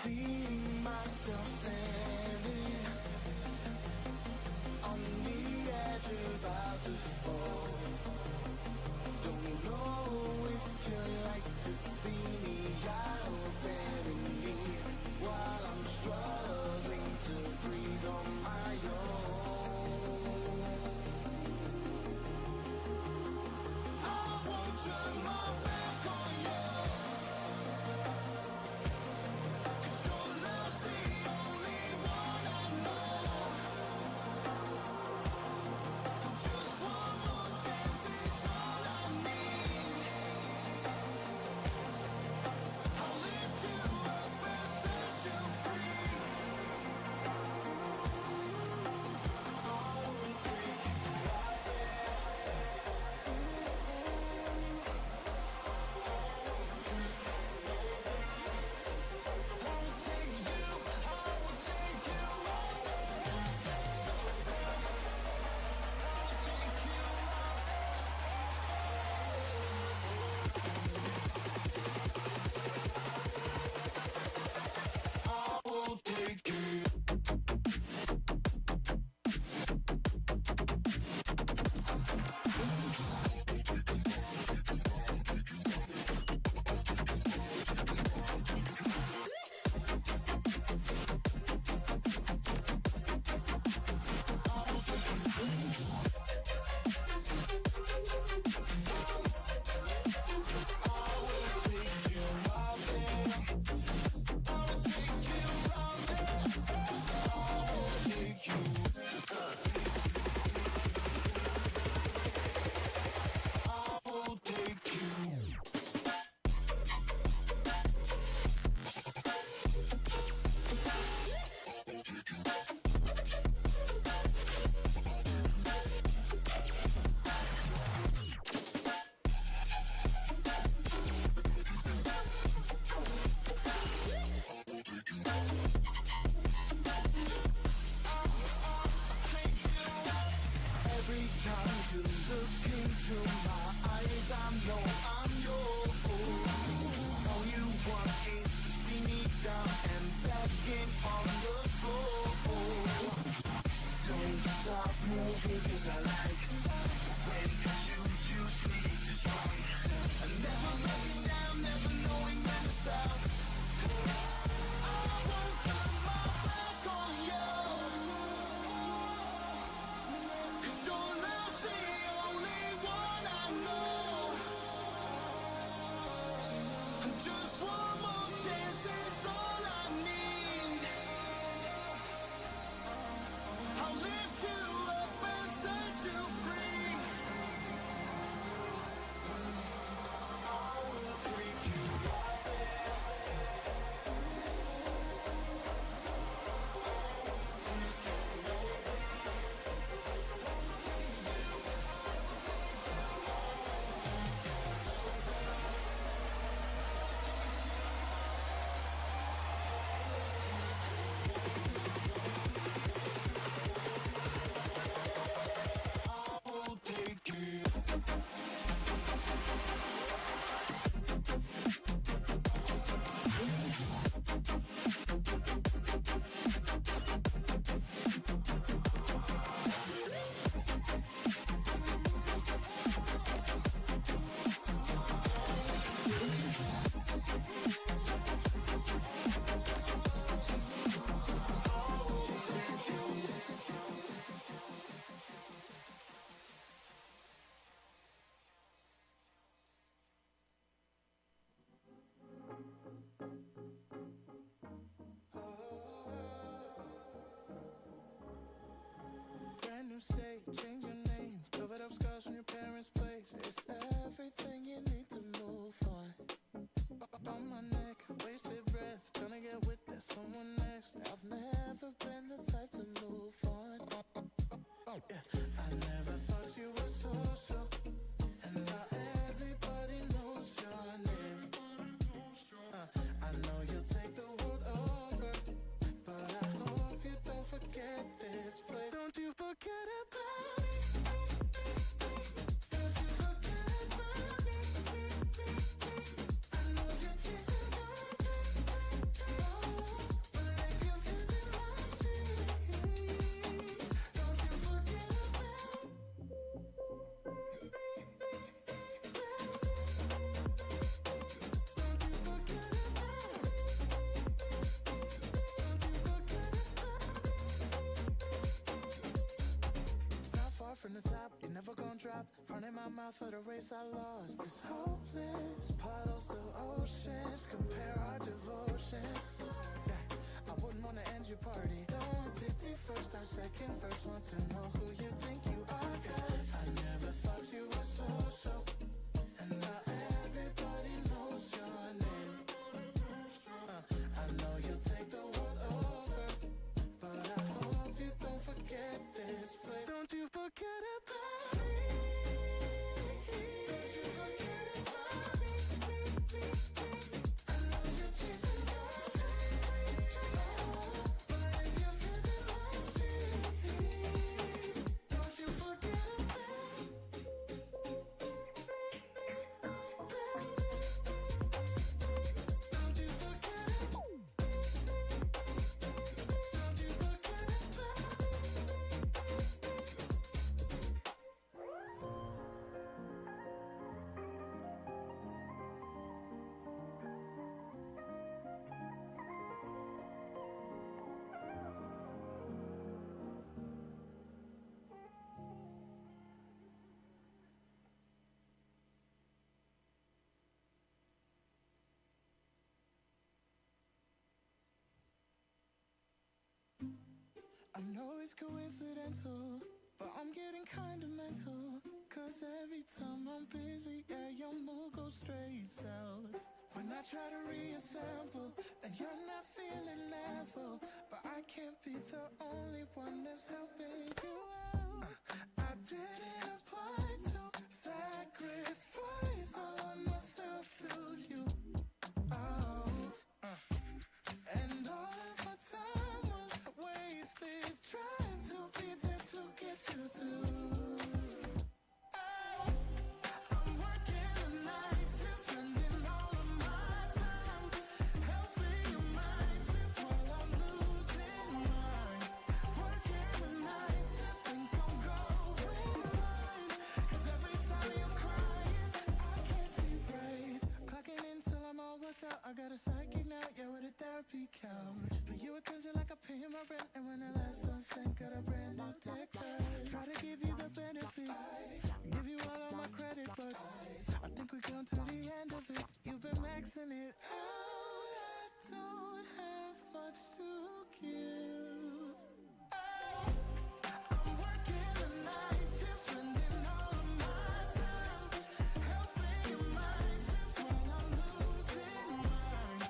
seeing myself standing on the edge, about to fall. Don't know if you like to see me out there in need, while I'm struggling to breathe on my own. I won't turn my back on you, 'cause your love's the only one I know. Just one more chance is all I need. I'll lift you up and set you free. I will take you out there. I will take you out there. I will take you out. I will take you. Every time you look into my eyes, I know I'm yours. All you want is to see me down and begging on the floor. Don't stop moving, 'cause I like when you use me to try. And never looking down, never knowing when to stop. I won't turn my back on you, 'cause your love's the only one I know. And just one more chance is all I need. I'll lift you up and set you free. I will take you out there. I will take you. Brand new state, change your name. Covered up scars from your parents' place. It's everything you need to move on. On my neck, wasted breath, trying to get with that someone next. I've never been the type to move on. Yeah, I never thought you were so slow, and now everybody knows your name. I know you'll take the world over, but I hope you don't forget this place. Don't you forget about me. Don't you forget about me. I know you're chasing my dream. drop, running my mouth for the race I lost. It's hopeless, puddles to oceans, compare our devotions. Yeah, I wouldn't wanna end your party. Don't pity first or second, first want to know who you think you are. 'Cause I never thought you were social, and now everybody knows your name. I know you'll take the world over, but I hope you don't forget this place. Don't you forget about me. Don't you forget about me. I know you're chasing your dream, but if you visit my street, don't you forget about me. Don't you forget it. Don't you forget about me. I know it's coincidental, but I'm getting kinda mental. 'Cause every time I'm busy, yeah, your mood goes straight south. When I try to reassemble, and you're not feeling level, but I can't be the only one that's helping you out. I didn't apply to sacrifice all of myself to you. Oh, and all of my time was wasted trying to be there to get you through. Oh, I'm working the night shift, spending all of my time helping your mind shift while I'm losing mine. Working the night shift, think I'm going blind. 'Cause every time you're crying, I can't see right. Clocking in till I'm all worked out. I got a psychic now, yeah, with a therapy couch. But you attention like I pay my rent, and when the last one sank, got a brand new tech ride. Try to give you the benefit, give you all of my credit, but I think we come to the end of it. You've been maxing it out. I don't have much to give. Oh, I'm working the night shift, spending all of my time helping your mind shift while I'm losing mine.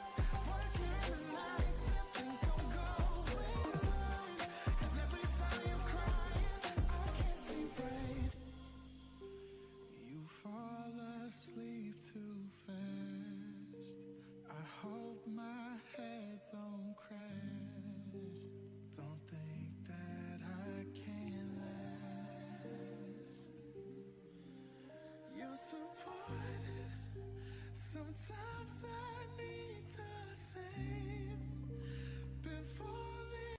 Working the night shift, think I'm going blind. 'Cause every time you're crying, I can't see right. You fall asleep too fast. I hope my head don't crash. Don't think that I can last. You're supportive. Sometimes I need the same. Been falling.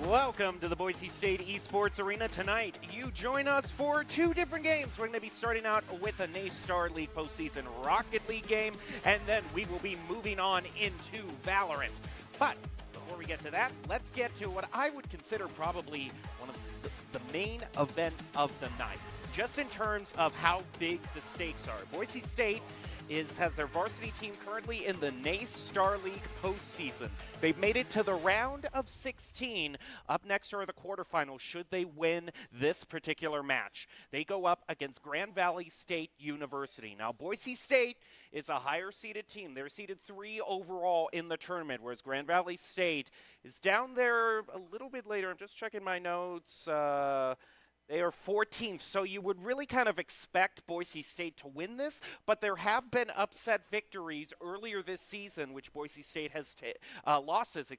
Welcome to the Boise State Esports Arena. Tonight, you join us for two different games. We're going to be starting out with a NACE Star League postseason Rocket League game, and then we will be moving on into Valorant. But before we get to that, let's get to what I would consider probably one of the main event of the night, just in terms of how big the stakes are. Boise State has their varsity team currently in the NACE Star League postseason. They've made it to the round of 16. Up next are the quarterfinals should they win this particular match. They go up against Grand Valley State University. Now, Boise State is a higher seeded team. They're seeded 3 overall in the tournament, whereas Grand Valley State is down there a little bit later. I'm just checking my notes. They are 14th, so you would really kind of expect Boise State to win this, but there have been upset victories earlier this season, which Boise State has losses,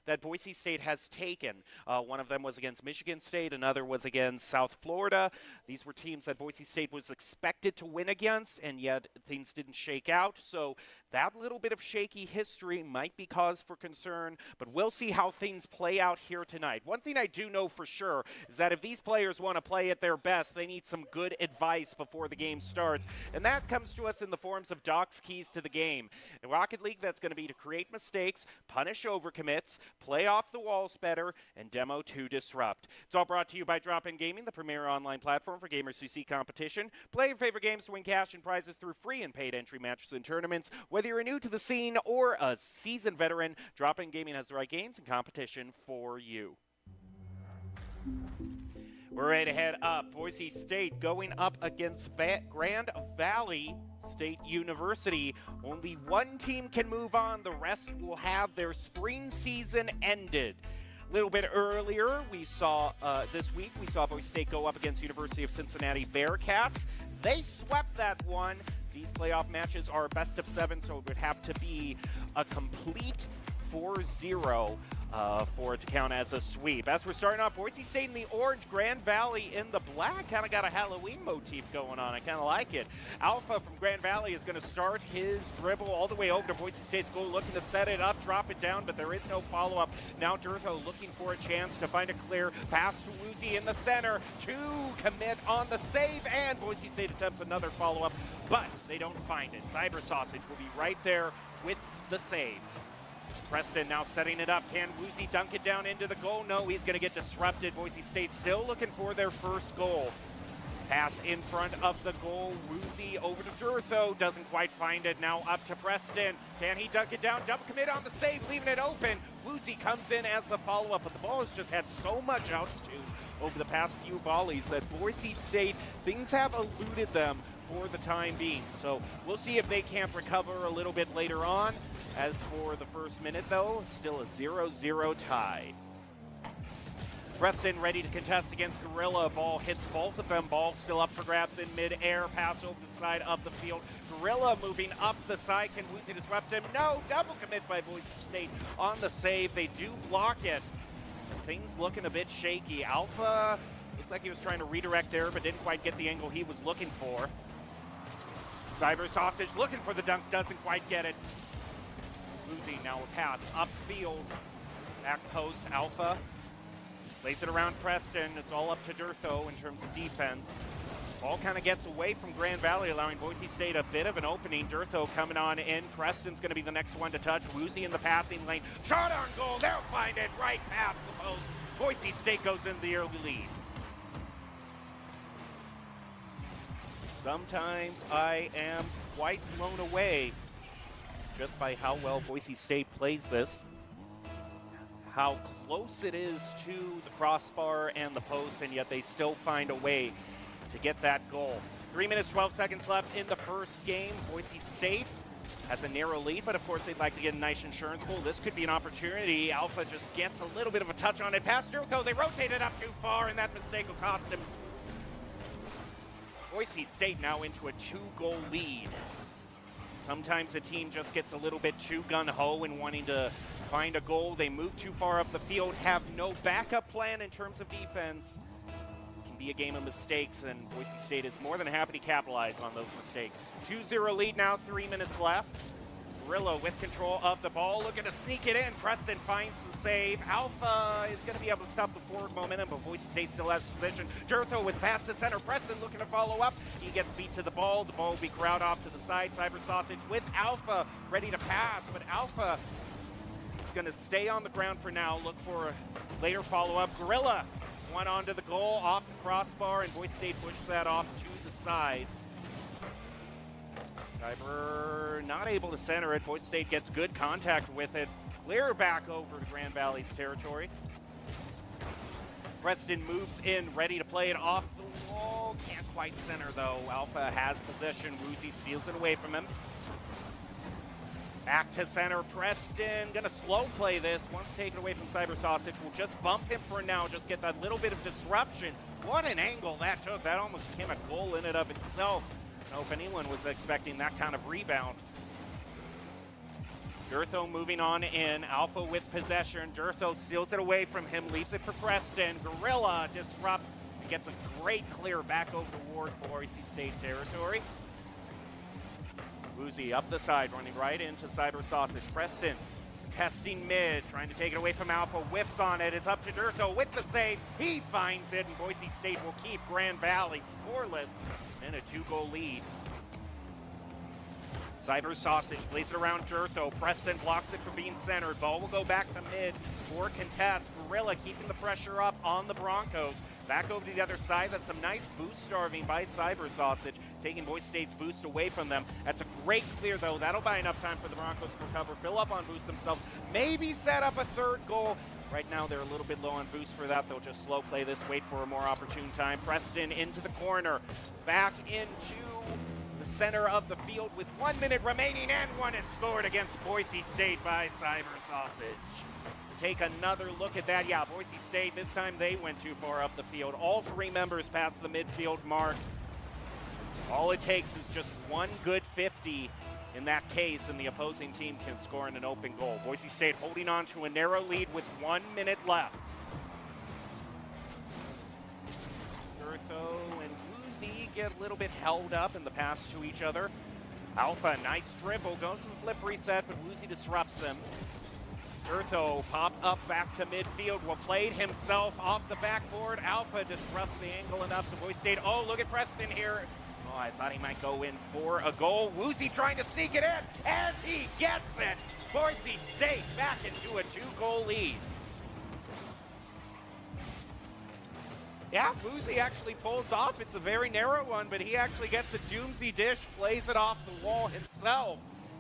that Boise State has taken. One of them was against Michigan State, another was against South Florida. These were teams that Boise State was expected to win against, and yet things didn't shake out. So that little bit of shaky history might be cause for concern, but we'll see how things play out here tonight. One thing I do know for sure is that if these players want to play at their best, they need some good advice before the game starts, and that comes to us in the forms of Doc's keys to the game. In Rocket League, that's going to be to create mistakes, punish overcommits, play off the walls better, and demo to disrupt. It's all brought to you by Drop-In Gaming, the premier online platform for gamers who seek competition. Play your favorite games to win cash and prizes through free and paid entry matches and tournaments. Whether you're new to the scene or a seasoned veteran, Drop-In Gaming has the right games and competition for you. We're ready to head up. Boise State going up against Grand Valley State University. Only one team can move on. The rest will have their spring season ended. A little bit earlier, this week, we saw Boise State go up against University of Cincinnati Bearcats. They swept that one. These playoff matches are best of 7, so it would have to be a complete 4-0 for it to count as a sweep. As we're starting off, Boise State in the orange, Grand Valley in the black. Kind of got a Halloween motif going on. I kind of like it. Alpha from Grand Valley is going to start his dribble all the way over to Boise State's goal, looking to set it up, drop it down, but there is no follow-up. Now Durtho looking for a chance to find a clear pass to Woozy in the center to commit on the save, and Boise State attempts another follow-up, but they don't find it. Cyber Sausage will be right there with the save. Preston now setting it up. Can Woozy dunk it down into the goal? No, he's going to get disrupted. Boise State still looking for their first goal. Pass in front of the goal. Woozy over to Durtho. Doesn't quite find it. Now up to Preston. Can he dunk it down? Double commit on the save, leaving it open. Woozy comes in as the follow-up, but the ball has just had so much altitude over the past few volleys that Boise State, things have eluded them for the time being. So we'll see if they can't recover a little bit later on. As for the first minute, though, it's still a 0-0 tie. Preston ready to contest against Gorilla. Ball hits both of them. Ball still up for grabs in mid-air. Pass over the side of the field. Gorilla moving up the side. Can Woozy disrupt him? No! Double commit by Boise State on the save. They do block it. Things looking a bit shaky. Alpha looked like he was trying to redirect there, but didn't quite get the angle he was looking for. Cyber Sausage looking for the dunk. Doesn't quite get it. Woozy now a pass upfield. Back post. Alpha lays it around Preston. It's all up to Durtho in terms of defense. Ball kind of gets away from Grand Valley, allowing Boise State a bit of an opening. Durtho coming on in. Preston's going to be the next one to touch. Woozy in the passing lane. Shot on goal. They'll find it right past the post. Boise State goes in the early lead. Sometimes I am quite blown away just by how well Boise State plays this. How close it is to the crossbar and the post, and yet they still find a way to get that goal. 3 minutes, 12 seconds left in the first game. Boise State has a narrow lead, but of course they'd like to get a nice insurance goal. This could be an opportunity. Alpha just gets a little bit of a touch on it. Past Durtho, they rotate it up too far, and that mistake will cost him. Boise State now into a 2-goal lead. Sometimes the team just gets a little bit too gung-ho in wanting to find a goal. They move too far up the field, have no backup plan in terms of defense. It can be a game of mistakes, and Boise State is more than happy to capitalize on those mistakes. 2-0 lead now, 3 minutes left. Gorilla with control of the ball, looking to sneak it in. Preston finds the save. Alpha is going to be able to stop the forward momentum, but Boise State still has position. Durtho with pass to center. Preston looking to follow up. He gets beat to the ball. The ball will be corralled off to the side. Cyber Sausage with Alpha ready to pass, but Alpha is going to stay on the ground for now. Look for a later follow-up. Gorilla went onto the goal, off the crossbar, and Boise State pushes that off to the side. Cyber not able to center it. Boise State gets good contact with it. Clear back over to Grand Valley's territory. Preston moves in, ready to play it off the wall. Can't quite center, though. Alpha has possession. Woozy steals it away from him. Back to center. Preston going to slow play this. Once taken away from Cyber Sausage, will just bump him for now. Just get that little bit of disruption. What an angle that took. That almost became a goal in and of itself. I don't know if anyone was expecting that kind of rebound. Durtho moving on in. Alpha with possession. Durtho steals it away from him, leaves it for Preston. Gorilla disrupts and gets a great clear back over toward Boise State territory. Woozy up the side, running right into Cyber Sausage. Preston testing mid, trying to take it away from Alpha, whiffs on it. It's up to Durtho with the save. He finds it, and Boise State will keep Grand Valley scoreless and a 2-goal lead. Cyber Sausage plays it around Durtho. Preston blocks it from being centered. Ball will go back to mid for contest. Gorilla keeping the pressure up on the Broncos. Back over to the other side. That's some nice boost starving by Cyber Sausage, taking Boise State's boost away from them. That's a great clear, though. That'll buy enough time for the Broncos to recover, fill up on boost themselves, maybe set up a third goal. Right now, they're a little bit low on boost for that. They'll just slow play this, wait for a more opportune time. Preston into the corner, back into the center of the field with 1 minute remaining, and one is scored against Boise State by Cyber Sausage. Take another look at that. Yeah, Boise State, this time they went too far up the field. All three members past the midfield mark. All it takes is just one good 50 in that case, and the opposing team can score in an open goal. Boise State holding on to a narrow lead with 1 minute left. Durtho and Woozy get a little bit held up in the pass to each other. Alpha, nice dribble, goes for the flip reset, but Woozy disrupts him. Durtho pop up back to midfield, will play it himself off the backboard. Alpha disrupts the angle enough, so Boise State, oh, look at Preston here. Oh, I thought he might go in for a goal. Woozy trying to sneak it in, and he gets it. Boise State back into a 2-goal lead. Yeah, Woozy actually pulls off. It's a very narrow one, but he actually gets a doomsy dish, plays it off the wall himself,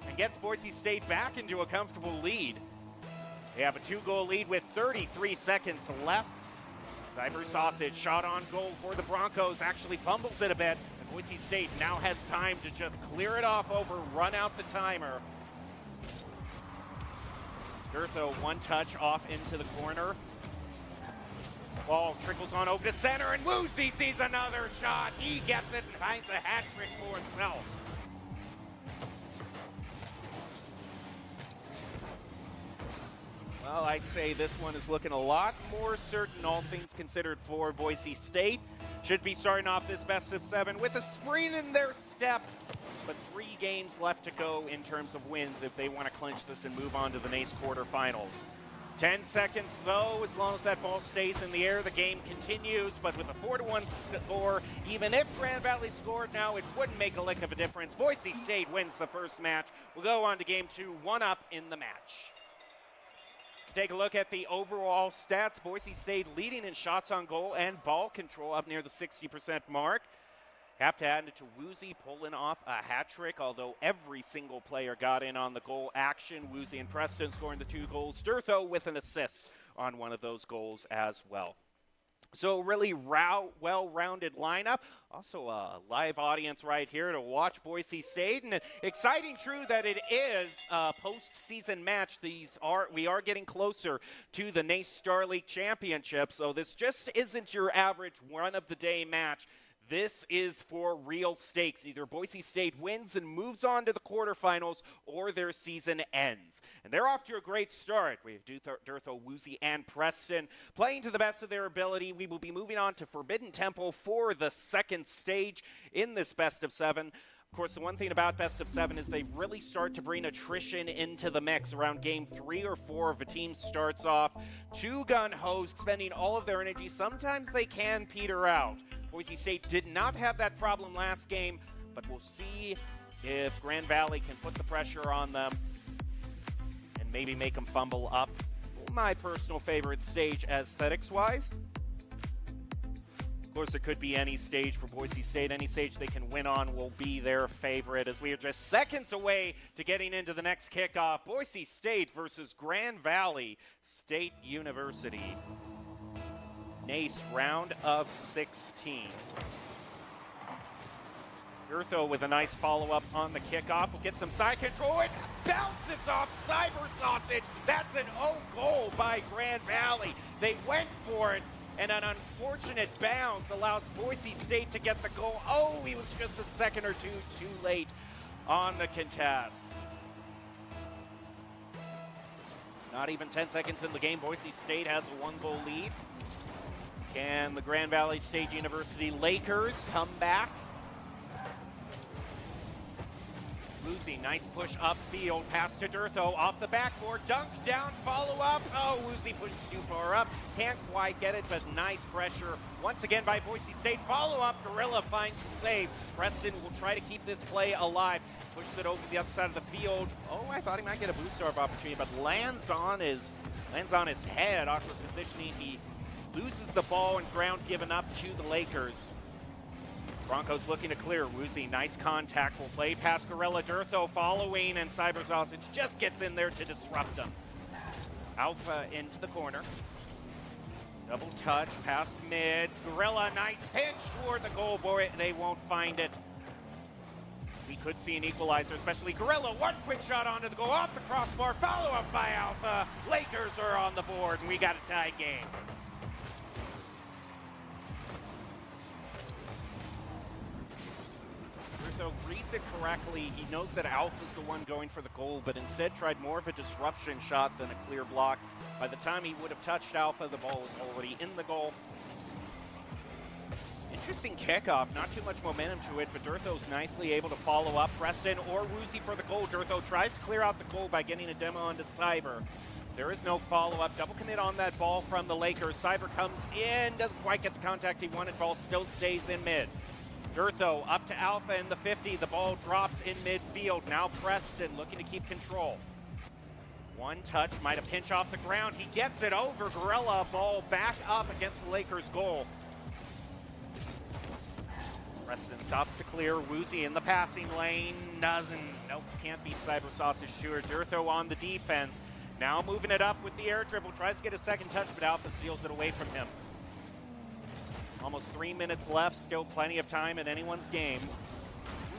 and gets Boise State back into a comfortable lead. They have a 2-goal lead with 33 seconds left. Cyber Sausage shot on goal for the Broncos, actually fumbles it a bit. And Boise State now has time to just clear it off over, run out the timer. Durtho, one touch off into the corner. Ball trickles on over to center, and Woozy sees another shot. He gets it and finds a hat trick for himself. Well, I'd say this one is looking a lot more certain, all things considered, for Boise State. Should be starting off this best of 7 with a spring in their step, but 3 games left to go in terms of wins if they want to clinch this and move on to the NACE quarterfinals. 10 seconds, though, as long as that ball stays in the air, the game continues, but with a 4-1 score, even if Grand Valley scored now, it wouldn't make a lick of a difference. Boise State wins the first match. We'll go on to game 2, 1-up in the match. Take a look at the overall stats. Boise State leading in shots on goal and ball control up near the 60% mark. Have to add it to Woozy pulling off a hat trick, although every single player got in on the goal action. Woozy and Preston scoring the 2 goals. Durtho with an assist on one of those goals as well. So really well-rounded lineup. Also a live audience right here to watch Boise State. And exciting, true, that it is a postseason match. We are getting closer to the NACE Star League Championship. So this just isn't your average run-of-the-day match. This is for real stakes. Either Boise State wins and moves on to the quarterfinals, or their season ends. And they're off to a great start. We have Durtho, Woozy, and Preston playing to the best of their ability. We will be moving on to Forbidden Temple for the second stage in this best of 7. Of course, the one thing about best of 7 is they really start to bring attrition into the mix around game 3 or 4 if a team starts off too gun-ho, spending all of their energy. Sometimes they can peter out. Boise State did not have that problem last game, but we'll see if Grand Valley can put the pressure on them and maybe make them fumble up. My personal favorite stage aesthetics-wise. Of course, it could be any stage for Boise State. Any stage they can win on will be their favorite, as we are just seconds away to getting into the next kickoff. Boise State versus Grand Valley State University. NACE round of 16. Durtho with a nice follow-up on the kickoff. Will get some side control. It bounces off Cyber Sausage. That's an own goal by Grand Valley. They went for it, and an unfortunate bounce allows Boise State to get the goal. Oh, he was just a second or two too late on the contest. Not even 10 seconds in the game, Boise State has a 1-goal lead. Can the Grand Valley State University Lakers come back? Woozy, nice push upfield, pass to Durtho, off the backboard, dunk down, follow up. Oh, Woozy pushes too far up, can't quite get it, but nice pressure once again by Boise State. Follow up, Gorilla finds the save. Preston will try to keep this play alive. Pushes it over the other side of the field. Oh, I thought he might get a boost off opportunity, but lands on his head. Awkward positioning. He loses the ball and ground given up to the Lakers. Broncos looking to clear. Woozy, nice contact. Will play past Gorilla. Durtho following, and Cyber Sausage just gets in there to disrupt him. Alpha into the corner. Double touch, past mids. Gorilla, nice pinch toward the goal. Boy, they won't find it. We could see an equalizer, especially Gorilla. One quick shot onto the goal, off the crossbar. Follow up by Alpha. Lakers are on the board, and we got a tie game. Durtho reads it correctly. He knows that Alpha's the one going for the goal, but instead tried more of a disruption shot than a clear block. By the time he would have touched Alpha, the ball was already in the goal. Interesting kickoff, not too much momentum to it, but Durtho's nicely able to follow up. Preston or Woozy for the goal. Durtho tries to clear out the goal by getting a demo onto Cyber. There is no follow-up. Double commit on that ball from the Lakers. Cyber comes in, doesn't quite get the contact he wanted. Ball still stays in mid. Durtho up to Alpha in the 50. The ball drops in midfield. Now Preston looking to keep control. One touch, might have pinch off the ground. He gets it over. Gorilla, ball back up against the Lakers' goal. Preston stops to clear. Woozy in the passing lane. Nope, can't beat Cyber Sausage Stewart. Durtho on the defense. Now moving it up with the air dribble. Tries to get a second touch, but Alpha steals it away from him. Almost 3 minutes left. Still plenty of time in anyone's game.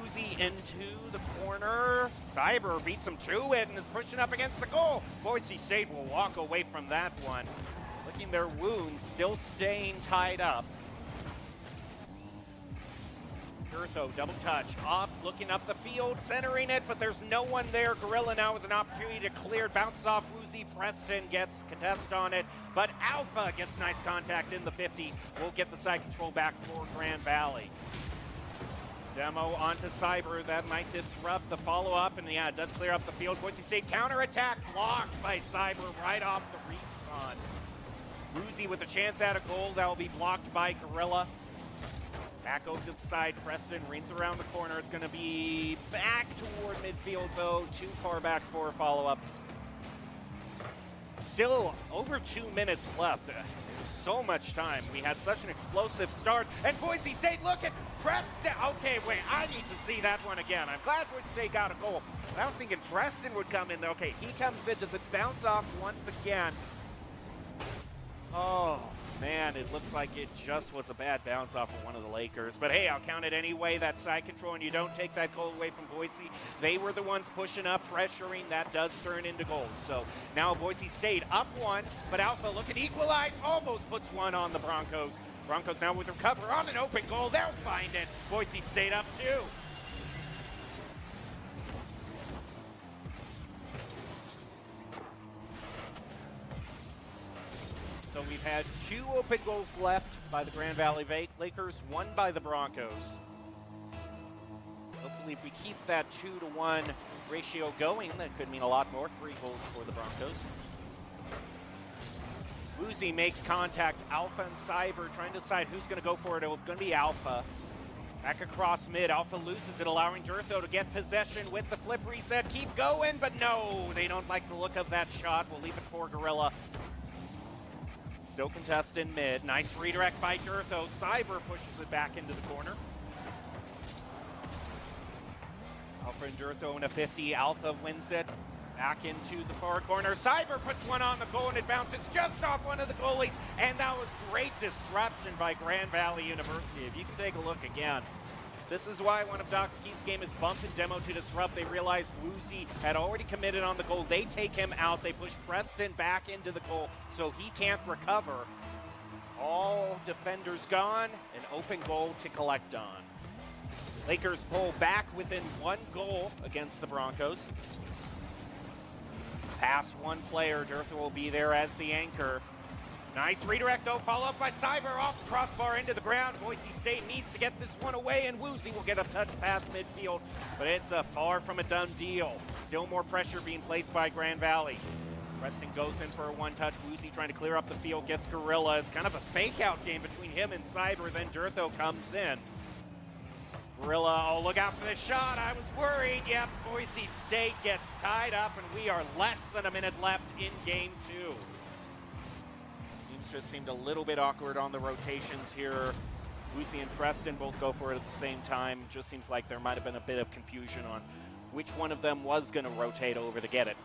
Woozy into the corner. Cyber beats him to it and is pushing up against the goal. Boise State will walk away from that one. Licking their wounds, still staying tied up. Durtho, double touch, off, looking up the field, centering it, but there's no one there. Gorilla now with an opportunity to clear, bounces off Woozy. Preston gets contest on it, but Alpha gets nice contact in the 50. We'll get the side control back for Grand Valley. Demo onto Cyber, that might disrupt the follow-up, and yeah, it does clear up the field. Boise State counterattack, blocked by Cyber right off the respawn. Woozy with a chance at a goal, that will be blocked by Gorilla. Back over to the side, Preston rings around the corner. It's going to be back toward midfield, though. Too far back for a follow-up. Still over 2 minutes left. So much time. We had such an explosive start. And Boise State, look at Preston. Okay, wait, I need to see that one again. I'm glad Boise State got a goal. But I was thinking Preston would come in. Okay, he comes in. Does it bounce off once again? Oh, man, it looks like it just was a bad bounce off of one of the Lakers. But hey, I'll count it anyway. That's side control, and you don't take that goal away from Boise. They were the ones pushing up, pressuring. That does turn into goals. So now Boise State up one, but Alpha looking to equalize. Almost puts one on the Broncos. Broncos now with recover on an open goal. They'll find it. Boise State up two. So we've had 2 open goals left by the Grand Valley Lakers, 1 by the Broncos. Hopefully if we keep that 2-to-1 ratio going, that could mean a lot more. 3 goals for the Broncos. Woozy makes contact. Alpha and Cyber trying to decide who's going to go for it. It's going to be Alpha. Back across mid. Alpha loses it, allowing Durtho to get possession with the flip reset. Keep going, but no, they don't like the look of that shot. We'll leave it for Gorilla. Still contest in mid. Nice redirect by Durtho. Cyber pushes it back into the corner. Alpha and Durtho in a 50. Alpha wins it. Back into the far corner. Cyber puts one on the goal, and it bounces just off one of the goalies. And that was great disruption by Grand Valley University. If you can take a look again. This is why one of Doc Ski's game is bumped and demo to disrupt. They realized Woozy had already committed on the goal. They take him out. They push Preston back into the goal so he can't recover. All defenders gone, an open goal to collect on. Lakers pull back within 1 goal against the Broncos. Past 1 player, Durtha will be there as the anchor. Nice redirect though, followed up by Cyber off the crossbar into the ground. Boise State needs to get this one away, and Woozy will get a touch past midfield, but it's far from a done deal. Still more pressure being placed by Grand Valley. Preston goes in for a 1-touch. Woozy trying to clear up the field, gets Gorilla. It's kind of a fake-out game between him and Cyber, then Durtha comes in. Gorilla, oh, look out for this shot. I was worried. Yep, Boise State gets tied up, and we are less than a minute left in game 2. Teams just seemed a little bit awkward on the rotations here. Woozy and Preston both go for it at the same time. Just seems like there might have been a bit of confusion on which one of them was going to rotate over to get it.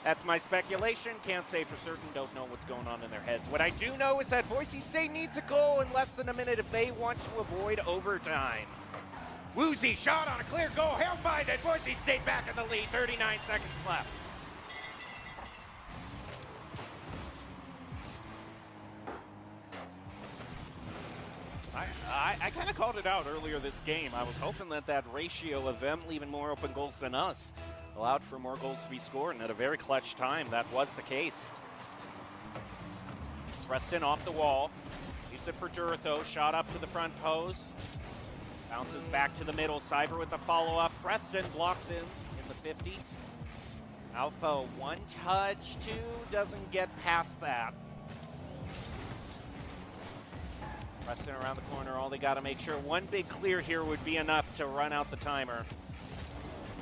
That's my speculation. Can't say for certain. Don't know what's going on in their heads. What I do know is that Boise State needs a goal in less than a minute if they want to avoid overtime. Woozy shot on a clear goal. Held by it. Boise State back in the lead. 39 seconds left. I kind of called it out earlier this game. I was hoping that ratio of them leaving more open goals than us allowed for more goals to be scored, and at a very clutch time, that was the case. Preston off the wall, leaves it for Durtha, shot up to the front post, bounces back to the middle, Cyber with the follow-up, Preston blocks in the 50. Alpha 1-touch, 2, doesn't get past that. Preston around the corner, all they got to make sure one big clear here would be enough to run out the timer.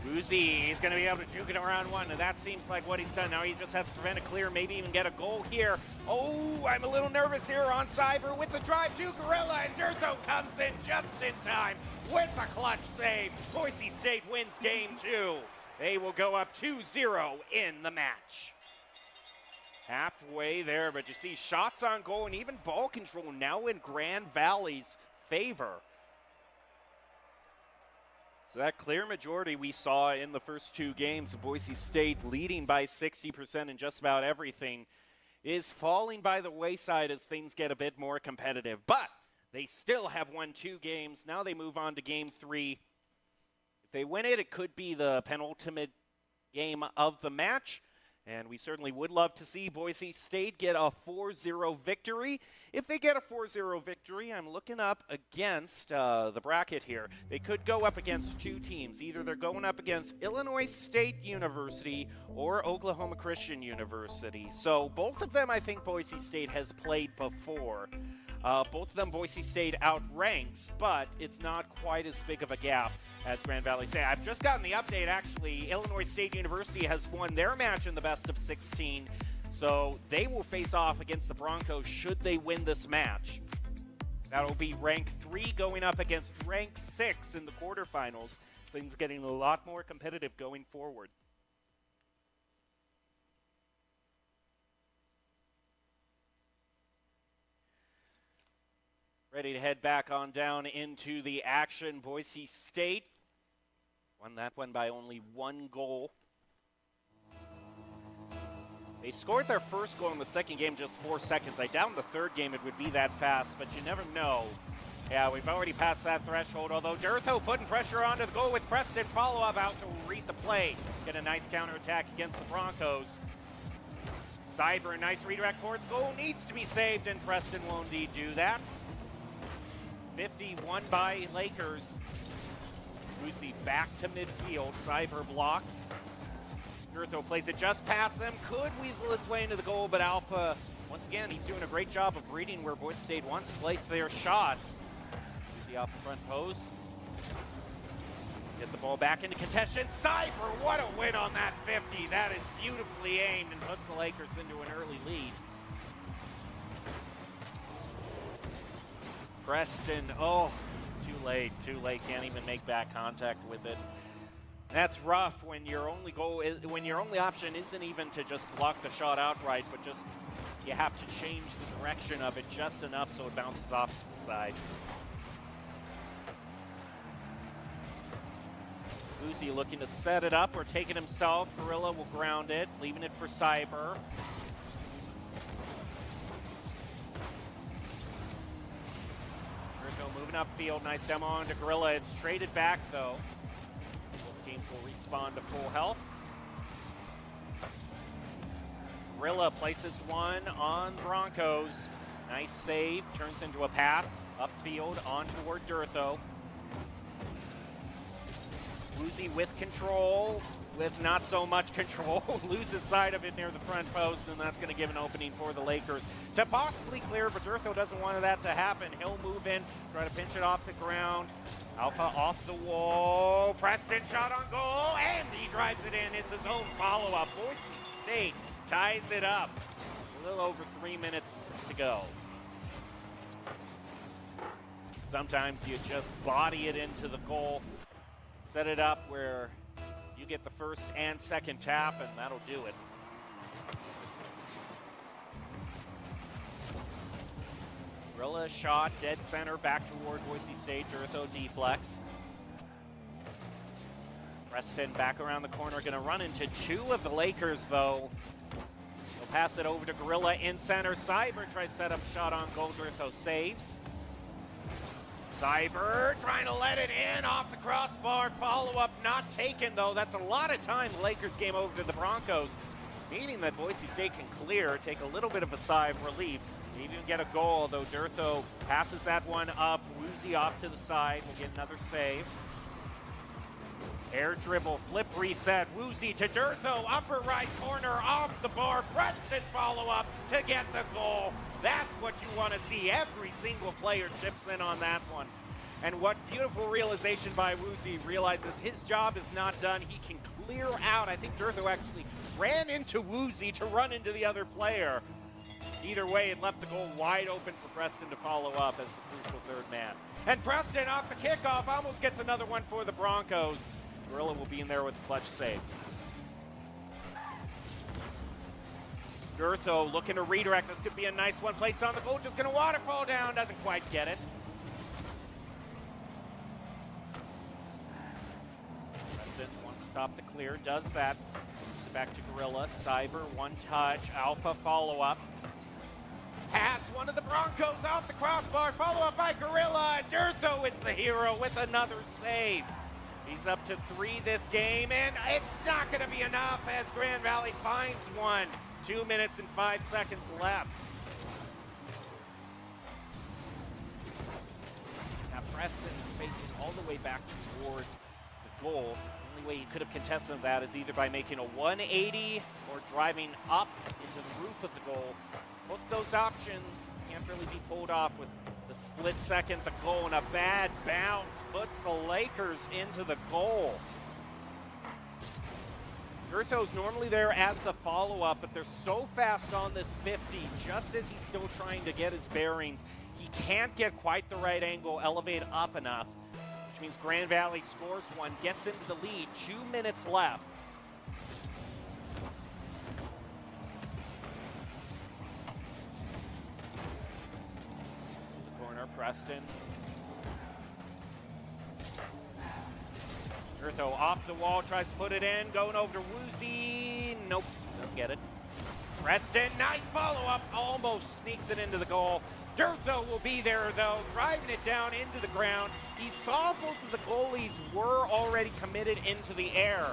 Woozy, he's going to be able to juke it around 1, and that seems like what he's done. Now he just has to prevent a clear, maybe even get a goal here. Oh, I'm a little nervous here on Cyber with the drive to Gorilla, and Durtha comes in just in time with a clutch save. Boise State wins game 2. They will go up 2-0 in the match. Halfway there, but you see shots on goal and even ball control now in Grand Valley's favor. So that clear majority we saw in the first 2 games of Boise State leading by 60% in just about everything is falling by the wayside as things get a bit more competitive. But they still have won 2 games. Now they move on to game 3. If they win it, it could be the penultimate game of the match. And we certainly would love to see Boise State get a 4-0 victory. If they get a 4-0 victory, I'm looking up against the bracket here. They could go up against 2 teams. Either they're going up against Illinois State University or Oklahoma Christian University. So both of them I think Boise State has played before. Both of them Boise State outranks, but it's not quite as big of a gap as Grand Valley State. I've just gotten the update, actually. Illinois State University has won their match in the best of 16, so they will face off against the Broncos should they win this match. That'll be rank 3 going up against rank 6 in the quarterfinals. Things getting a lot more competitive going forward. Ready to head back on down into the action. Boise State won that one by only 1 goal. They scored their first goal in the second game just 4 seconds. I doubt in the third game it would be that fast, but you never know. Yeah, we've already passed that threshold, although Durtha putting pressure onto the goal with Preston. Follow-up out to read the play. Get a nice counterattack against the Broncos. Cyber, a nice redirect for the goal. Needs to be saved, and Preston will indeed do that. 51 by Lakers. Woozy back to midfield. Cyber blocks. Durtha plays it just past them. Could weasel its way into the goal, but Alpha, once again, he's doing a great job of reading where Boise State wants to place their shots. Woozy off the front post. Get the ball back into contention. Cyber, what a win on that 50. That is beautifully aimed and puts the Lakers into an early lead. Preston, oh, too late, can't even make back contact with it. That's rough when your only goal is, when your only option isn't even to just block the shot outright, but just you have to change the direction of it just enough so it bounces off to the side. Woozy looking to set it up or take it himself. Gorilla will ground it, leaving it for Cyber. upfield. Nice demo onto Gorilla. It's traded back, though. Both teams will respawn to full health. Gorilla places one on Broncos. Nice save. Turns into a pass. Upfield on toward Durtho. Woozy with control, with not so much control, loses sight of it near the front post, and that's going to give an opening for the Lakers to possibly clear, but Durtho doesn't want that to happen. He'll move in, try to pinch it off the ground. Alpha off the wall, Preston shot on goal, and he drives it in. It's his own follow-up. Boise State ties it up. A little over 3 minutes to go. Sometimes you just body it into the goal. Set it up where you get the first and second tap, and that'll do it. Gorilla shot, dead center, back toward Boise State. Durtho deflex. Preston back around the corner, going to run into two of the Lakers, though. He'll pass it over to Gorilla in center. Cyber tries set up shot on goal. Durtho saves. Cyber trying to let it in off the crossbar. Follow-up not taken, though. That's a lot of time the Lakers game over to the Broncos, meaning that Boise State can clear, take a little bit of a sigh of relief, even get a goal, though Durtho passes that one up. Woozy off to the side. We'll get another save. Air dribble, flip reset. Woozy to Durtho, upper right corner, off the bar. Preston follow-up to get the goal. That's what you want to see. Every single player chips in on that one. And what beautiful realization by Woozy, realizes his job is not done. He can clear out. I think Durtho actually ran into Woozy to run into the other player. Either way, it left the goal wide open for Preston to follow up as the crucial third man. And Preston off the kickoff almost gets another one for the Broncos. Gorilla will be in there with a clutch save. Durtho looking to redirect. This could be a nice one. Placed on the goal, just going to waterfall down. Doesn't quite get it. Preston wants to stop the clear. Does that. Gives it back to Gorilla. Cyber, one touch. Alpha follow-up. Pass one of the Broncos off the crossbar. Follow-up by Gorilla. Durtho is the hero with another save. He's up to 3 this game, and it's not going to be enough as Grand Valley finds one. 2 minutes and 5 seconds left. Now Preston is facing all the way back toward the goal. The only way he could have contested that is either by making a 180 or driving up into the roof of the goal. Both of those options can't really be pulled off with the split second, the goal, and a bad bounce puts the Lakers into the goal. Durtho's normally there as the follow-up, but they're so fast on this 50, just as he's still trying to get his bearings. He can't get quite the right angle, elevate up enough, which means Grand Valley scores one, gets into the lead, 2 minutes left. The corner, Preston. Durtho off the wall, tries to put it in, going over to Woozy. Nope, don't get it. Preston, nice follow-up, almost sneaks it into the goal. Durtho will be there, though, driving it down into the ground. He saw both of the goalies were already committed into the air.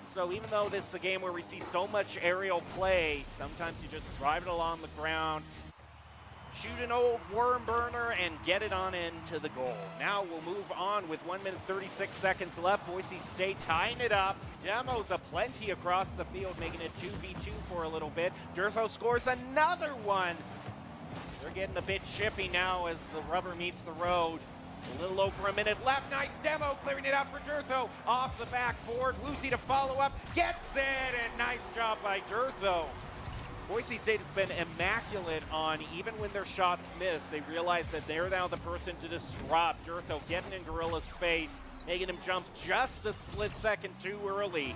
So even though this is a game where we see so much aerial play, sometimes you just drive it along the ground, shoot an old worm burner, and get it on into the goal. Now we'll move on with 1 minute 36 seconds left. Boise State tying it up. Demos a plenty across the field, making it 2v2 for a little bit. Durtho scores another one. They're getting a bit chippy now as the rubber meets the road. A little over a minute left. Nice demo, clearing it out for Durtho. Off the backboard, Woozy to follow up. Gets it, and nice job by Durtho. Boise State has been immaculate on, even when their shots miss, they realize that they're now the person to disrupt. Durtho getting in Gorilla's face, making him jump just a split second too early.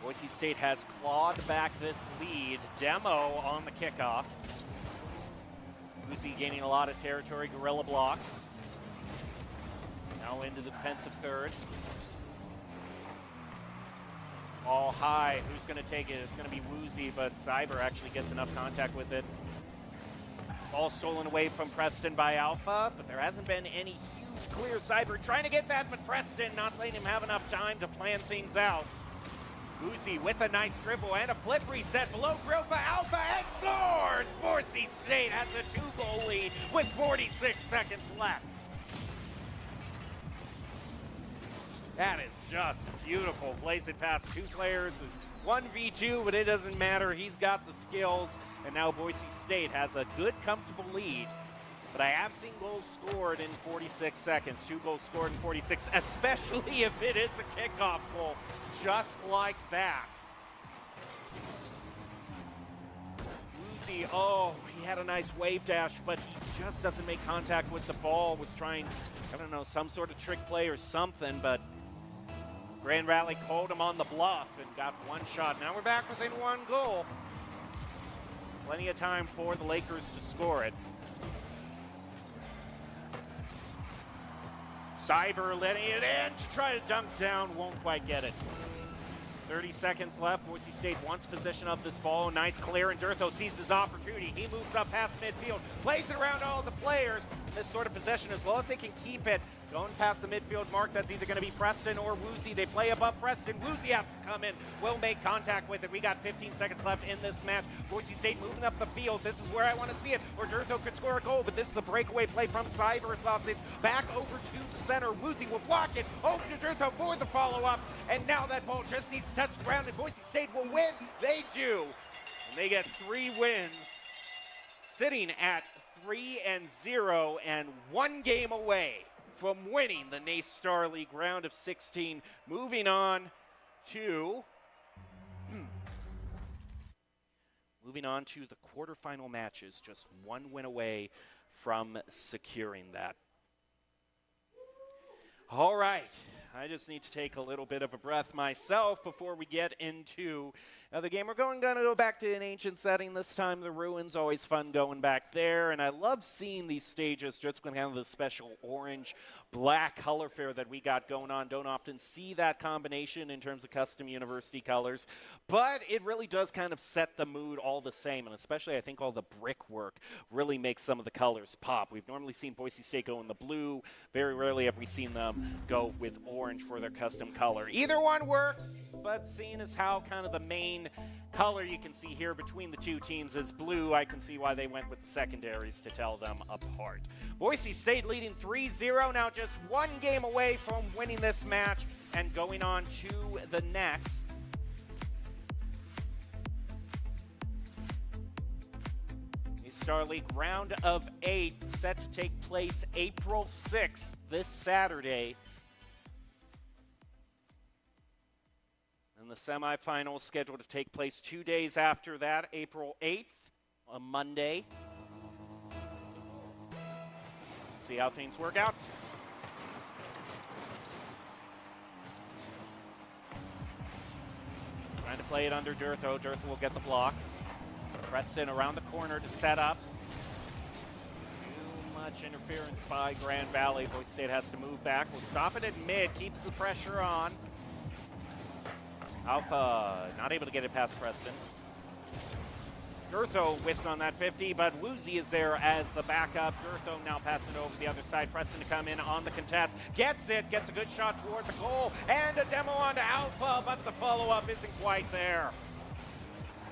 Boise State has clawed back this lead. Demo on the kickoff. Woozy gaining a lot of territory, Gorilla blocks. Now into the defensive third. All high, who's going to take it? It's going to be Woozy, but Cyber actually gets enough contact with it. Ball stolen away from Preston by Alpha, but there hasn't been any huge clear. Cyber trying to get that, but Preston not letting him have enough time to plan things out. Uzi with a nice dribble and a flip reset below grill for Alpha and scores! Boise State has a 2-goal lead with 46 seconds left. That is just beautiful. Plays it past two players. It's 1v2, but it doesn't matter. He's got the skills, and now Boise State has a good, comfortable lead. But I have seen goals scored in 46 seconds. 2 goals scored in 46, especially if it is a kickoff goal, just like that. Uzi, oh, he had a nice wave dash, but he just doesn't make contact with the ball. Was trying, I don't know, some sort of trick play or something, but Grand Valley called him on the bluff and got one shot. Now we're back within 1 goal. Plenty of time for the Lakers to score it. Cyber letting it in to try to dunk down, won't quite get it. 30 seconds left. Boise State wants possession of this ball. Nice clear, and Durtho sees his opportunity. He moves up past midfield, plays it around all the players. This sort of possession, as long as they can keep it, going past the midfield mark, that's either going to be Preston or Woozy. They play above Preston. Woozy has to come in, will make contact with it. We got 15 seconds left in this match. Boise State moving up the field. This is where I want to see it, or Durtho could score a goal, but this is a breakaway play from Cyber Sausage. Back over to the center. Woozy will block it. Over to Durtho for the follow-up, and now that ball just needs to touch the ground, and Boise State will win. They do, and they get 3 wins, sitting at 3-0 and 1 game away from winning the NACE Star League round of 16. Moving on to the quarterfinal matches, just 1 win away from securing that. All right, I just need to take a little bit of a breath myself before we get into the game. We're going to go back to an ancient setting this time. The Ruins, always fun going back there. And I love seeing these stages just with kind of the special orange-black color fair that we got going on. Don't often see that combination in terms of custom university colors. But it really does kind of set the mood all the same. And especially, I think all the brickwork really makes some of the colors pop. We've normally seen Boise State go in the blue. Very rarely have we seen them go with orange for their custom color. Either one works, but seeing as how kind of the main color you can see here between the two teams is blue, I can see why they went with the secondaries to tell them apart. Boise State leading 3-0, now just 1 game away from winning this match and going on to the next. The Star League round of 8 set to take place April 6th, this Saturday. The semifinals scheduled to take place 2 days after that, April 8th, a Monday. See how things work out. Trying to play it under Durtho. Durtho will get the block. Preston around the corner to set up. Too much interference by Grand Valley. Boise State has to move back. We'll stop it at mid, keeps the pressure on. Alpha not able to get it past Preston. Durtho whiffs on that 50, but Woozy is there as the backup. Durtho now passing over the other side. Preston to come in on the contest. Gets it, gets a good shot toward the goal, and a demo onto Alpha, but the follow-up isn't quite there.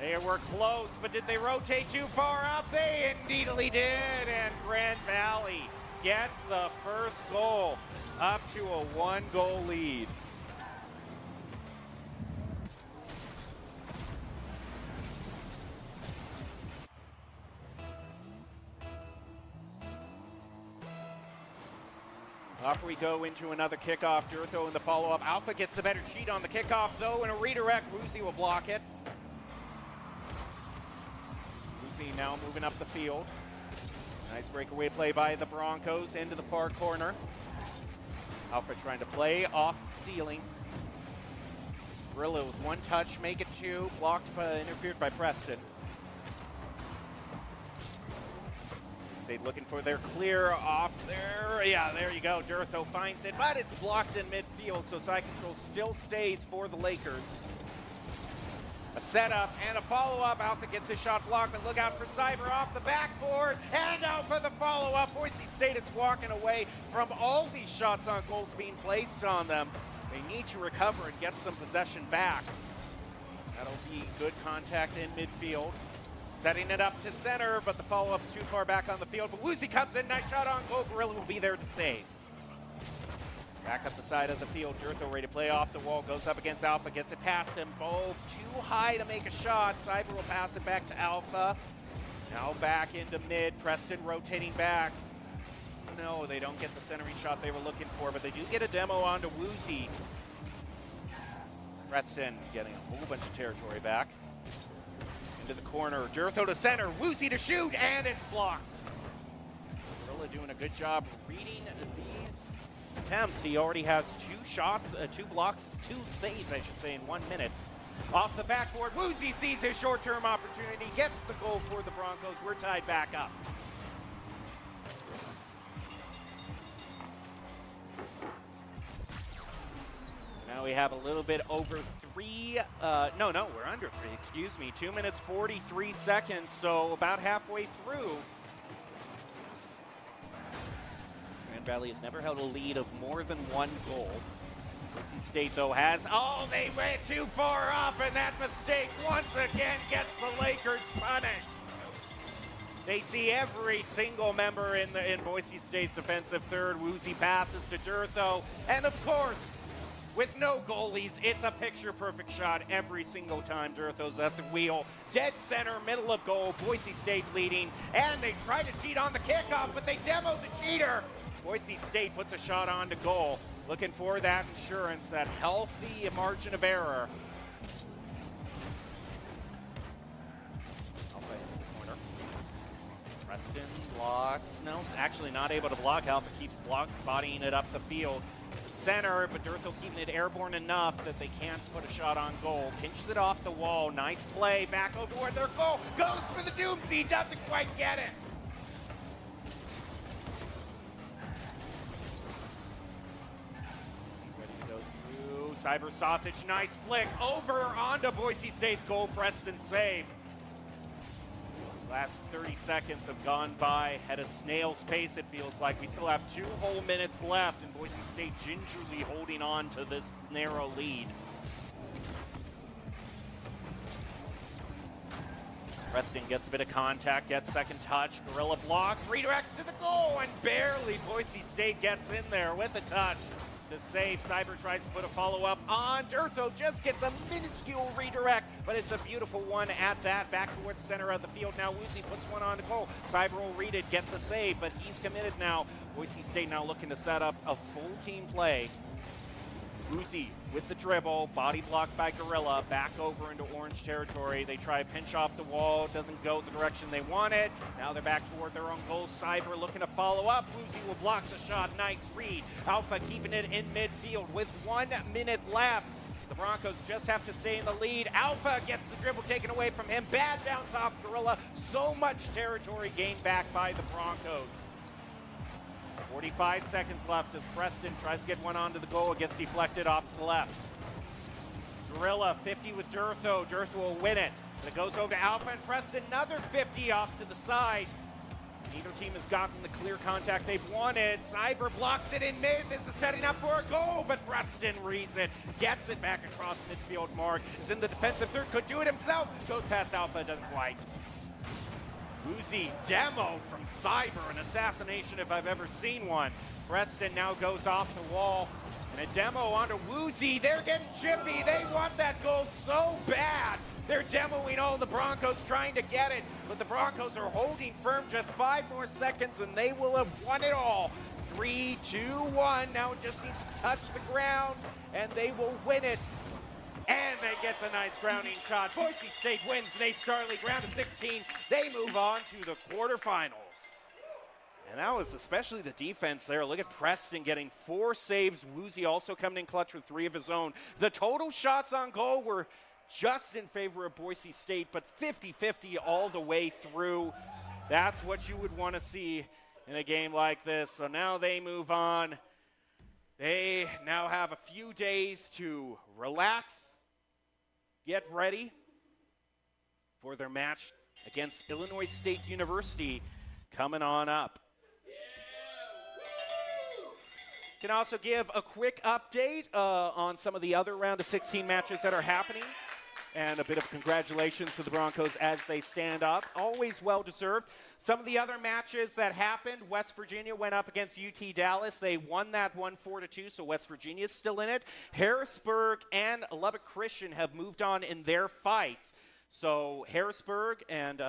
They were close, but did they rotate too far up? They indeedly did, and Grand Valley gets the first goal up to a 1-goal lead. Off we go into another kickoff. Durtho in the follow-up. Alpha gets the better cheat on the kickoff, though, and a redirect. Woozy will block it. Woozy now moving up the field. Nice breakaway play by the Broncos into the far corner. Alpha trying to play off the ceiling. Gorilla with 1 touch, make it 2. Blocked, interfered by Preston. State looking for their clear off there. Yeah, there you go. Durtho finds it, but it's blocked in midfield, so side control still stays for the Lakers. A setup and a follow-up. Alpha gets his shot blocked, but look out for Cyber off the backboard. And Alpha the follow-up. Boise State, it's walking away from all these shots on goals being placed on them. They need to recover and get some possession back. That'll be good contact in midfield. Setting it up to center, but the follow-up's too far back on the field. But Woozy comes in, nice shot on goal. Gorilla will be there to save. Back up the side of the field, Jurtho ready to play off the wall, goes up against Alpha, gets it past him. Both too high to make a shot. Cyber will pass it back to Alpha. Now back into mid, Preston rotating back. No, they don't get the centering shot they were looking for, but they do get a demo onto Woozy. Preston getting a whole bunch of territory back. Into the corner, Jurtho to center, Woozy to shoot, and it's blocked. Gorilla doing a good job reading these attempts. He already has 2 shots, 2 blocks, 2 saves, I should say, in 1 minute. Off the backboard, Woozy sees his short-term opportunity, gets the goal for the Broncos. We're tied back up. Now we have a little bit over 3, no, we're under 3, excuse me. 2 minutes, 43 seconds, so about halfway through. Grand Valley has never held a lead of more than 1 goal. Boise State, though, has, oh, they went too far up, and that mistake once again gets the Lakers punished. They see every single member in Boise State's defensive third. Woozy passes to Jurtho, and of course, with no goalies, it's a picture-perfect shot every single time. Jurtho's at the wheel. Dead center, middle of goal, Boise State leading, and they try to cheat on the kickoff, but they demoed the cheater. Boise State puts a shot on to goal, looking for that insurance, that healthy margin of error. Alpha into the corner. Preston blocks, no, actually not able to block. Alpha keeps bodying it up the field. Center, but Jurtho keeping it airborne enough that they can't put a shot on goal. Pinches it off the wall. Nice play. Back over where their goal goes for the Doomsy. Doesn't quite get it. Ready to go through. Cyber Sausage. Nice flick over onto Boise State's goal. Preston saves. Last 30 seconds have gone by at a snail's pace, it feels like. We still have 2 whole minutes left, and Boise State gingerly holding on to this narrow lead. Preston gets a bit of contact, gets second touch. Gorilla blocks, redirects to the goal, and barely Boise State gets in there with a touch to save. Cyber tries to put a follow-up on. Jurtho just gets a minuscule redirect, but it's a beautiful one at that. Back towards the center of the field now. Woozy puts one on to goal. Cyber will read it, get the save, but he's committed now. Boise State now looking to set up a full team play. Woozy with the dribble, body blocked by Gorilla, back over into orange territory. They try to pinch off the wall, doesn't go the direction they wanted. Now they're back toward their own goal. Cyber looking to follow up. Woozy will block the shot, nice read. Alpha keeping it in midfield with 1 minute left. The Broncos just have to stay in the lead. Alpha gets the dribble taken away from him. Bad bounce off Gorilla. So much territory gained back by the Broncos. 45 seconds left as Preston tries to get one onto the goal. It gets deflected off to the left. Gorilla 50 with Jurtho. Jurtho will win it. It goes over to Alpha and Preston. Another 50 off to the side. Neither team has gotten the clear contact they've wanted. Cyber blocks it in mid. This is setting up for a goal, but Preston reads it. Gets it back across midfield. Mark is in the defensive third. Could do it himself. Goes past Alpha. Doesn't quite. Woozy demo from Cyber, an assassination if I've ever seen one. Preston now goes off the wall, and a demo onto Woozy. They're getting chippy. They want that goal so bad. They're demoing all the Broncos trying to get it, but the Broncos are holding firm. Just 5 more seconds, and they will have won it all. 3, 2, 1. Now it just needs to touch the ground, and they will win it. And they get the nice grounding shot. Boise State wins. They start league round of 16. They move on to the quarterfinals. And that was especially the defense there. Look at Preston getting 4 saves. Woozy also coming in clutch with 3 of his own. The total shots on goal were just in favor of Boise State, but 50-50 all the way through. That's what you would want to see in a game like this. So now they move on. They now have a few days to relax, get ready, for their match against Illinois State University coming on up. Can also give a quick update on some of the other round of 16 matches that are happening. And a bit of congratulations to the Broncos as they stand up. Always well-deserved. Some of the other matches that happened, West Virginia went up against UT Dallas. They won that one 4-2, so West Virginia is still in it. Harrisburg and Lubbock Christian have moved on in their fights. So Harrisburg and,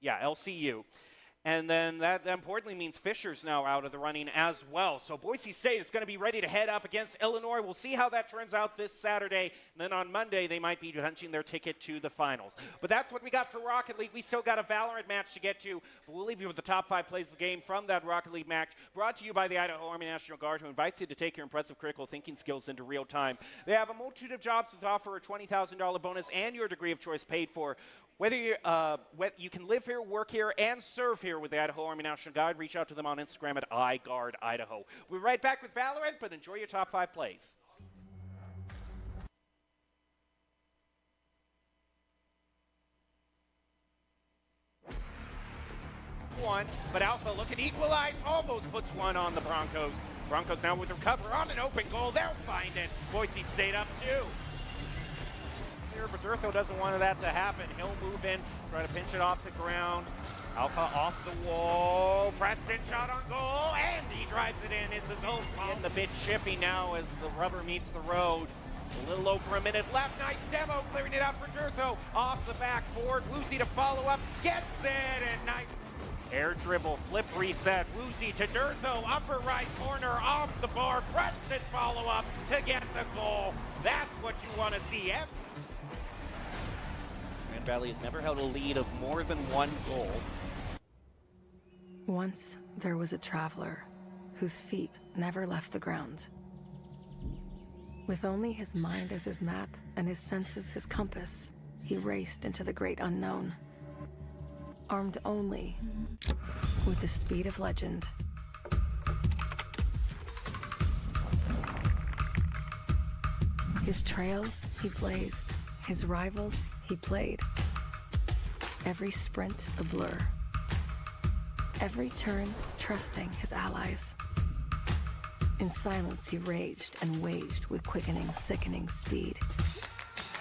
LCU. And then that importantly means Fisher's now out of the running as well. So Boise State is going to be ready to head up against Illinois. We'll see how that turns out this Saturday. And then on Monday, they might be hunting their ticket to the finals. But that's what we got for Rocket League. We still got a Valorant match to get to. But we'll leave you with the top 5 plays of the game from that Rocket League match, brought to you by the Idaho Army National Guard, who invites you to take your impressive critical thinking skills into real time. They have a multitude of jobs to offer a $20,000 bonus and your degree of choice paid for. Whether you can live here, work here, and serve here with the Idaho Army National Guard, reach out to them on Instagram at iGuardIdaho. We'll be right back with Valorant, but enjoy your top 5 plays. One, but Alpha looking to equalize, almost puts one on the Broncos. Broncos now with their cover on an open goal. They'll find it. Boise State up 2. But Zertho doesn't want that to happen. He'll move in, try to pinch it off the ground. Alpha off the wall. Preston shot on goal, and he drives it in. It's his own fault. Getting a bit chippy now as the rubber meets the road. A little over a minute left. Nice demo, clearing it out for Zertho. Off the backboard. Woozy to follow up. Gets it, and nice. Air dribble, flip reset. Woozy to Zertho. Upper right corner, off the bar. Preston follow up to get the goal. That's what you want to see. Grand Valley has never held a lead of more than 1 goal. Once there was a traveler whose feet never left the ground. With only his mind as his map and his senses his compass, he raced into the great unknown. Armed only with the speed of legend. His trails he blazed, his rivals he played. Every sprint a blur. Every turn trusting his allies. In silence he raged and waged with quickening, sickening speed.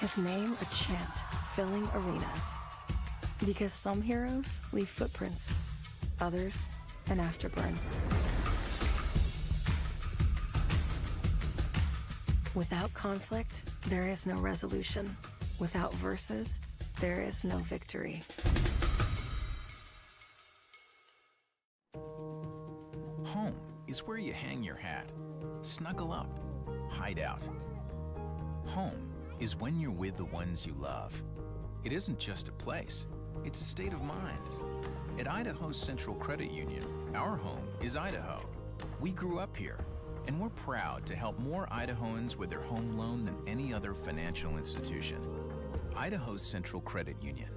His name a chant filling arenas. Because some heroes leave footprints, others an afterburn. Without conflict, there is no resolution. Without verses, there is no victory. Home is where you hang your hat, snuggle up, hide out. Home is when you're with the ones you love. It isn't just a place, it's a state of mind. At Idaho Central Credit Union, our home is Idaho. We grew up here, and we're proud to help more Idahoans with their home loan than any other financial institution. Idaho Central Credit Union.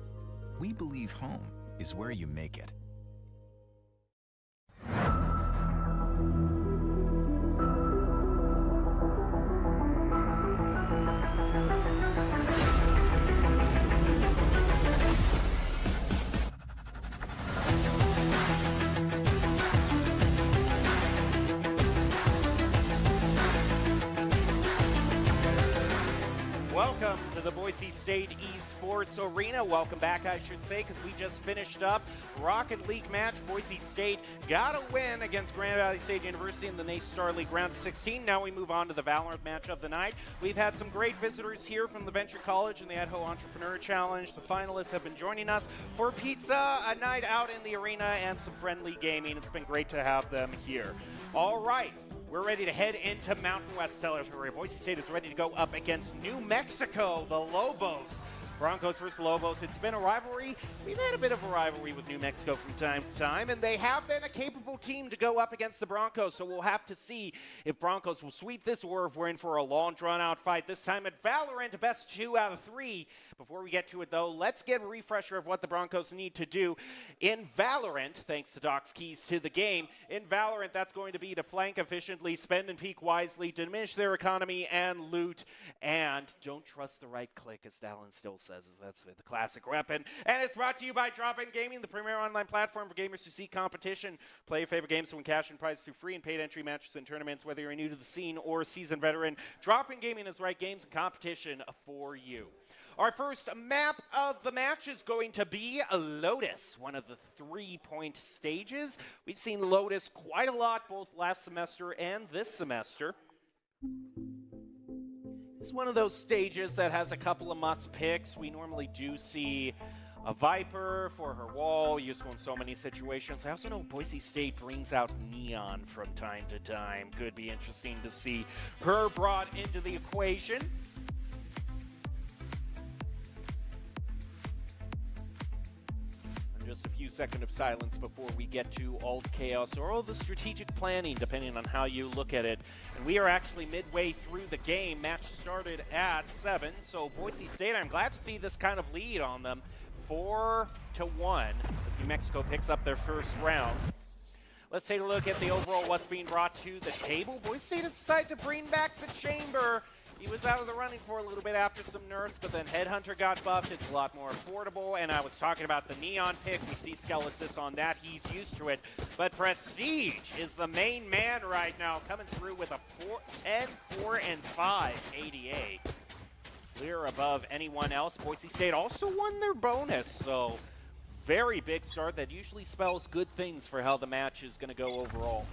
We believe home is where you make it. Welcome to the Boise State Esports Arena. Welcome back, I should say, because we just finished up Rocket League match. Boise State got a win against Grand Valley State University in the NACE Star League round of 16. Now we move on to the Valorant match of the night. We've had some great visitors here from the Venture College and the Idaho Entrepreneur Challenge. The finalists have been joining us for pizza, a night out in the arena, and some friendly gaming. It's been great to have them here. All right. We're ready to head into Mountain West territory. Boise State is ready to go up against New Mexico, the Lobos. Broncos versus Lobos. It's been a rivalry. We've had a bit of a rivalry with New Mexico from time to time, and they have been a capable team to go up against the Broncos, so we'll have to see if Broncos will sweep this or if we're in for a long, drawn-out fight. This time at Valorant, best 2 out of 3. Before we get to it, though, let's get a refresher of what the Broncos need to do in Valorant, thanks to Doc's keys to the game. In Valorant, that's going to be to flank efficiently, spend and peek wisely, diminish their economy and loot, and don't trust the right click, as Dallin still says. says is that's the classic weapon. And it's brought to you by Drop-In Gaming, the premier online platform for gamers who seek competition. Play your favorite games to win cash and prizes through free and paid entry matches and tournaments. Whether you're new to the scene or a seasoned veteran, Drop-In Gaming is the right games and competition for you. Our first map of the match is going to be Lotus, one of the 3-point stages. We've seen Lotus quite a lot both last semester and this semester. It's one of those stages that has a couple of must picks. We normally do see a Viper for her wall, useful in so many situations. I also know Boise State brings out Neon from time to time. Could be interesting to see her brought into the equation. Just a few seconds of silence before we get to all the chaos or all the strategic planning, depending on how you look at it. And we are actually midway through the game. Match started at 7, so Boise State, I'm glad to see this kind of lead on them. 4-1 as New Mexico picks up their first round. Let's take a look at the overall what's being brought to the table. Boise State has decided to bring back the Chamber. He was out of the running for a little bit after some nerfs, but then Headhunter got buffed. It's a lot more affordable, and I was talking about the Neon pick. We see Skelesis on that. He's used to it. But Prestige is the main man right now, coming through with a 10, 4, and 5 ADA. Clear above anyone else. Boise State also won their bonus, so very big start. That usually spells good things for how the match is going to go overall.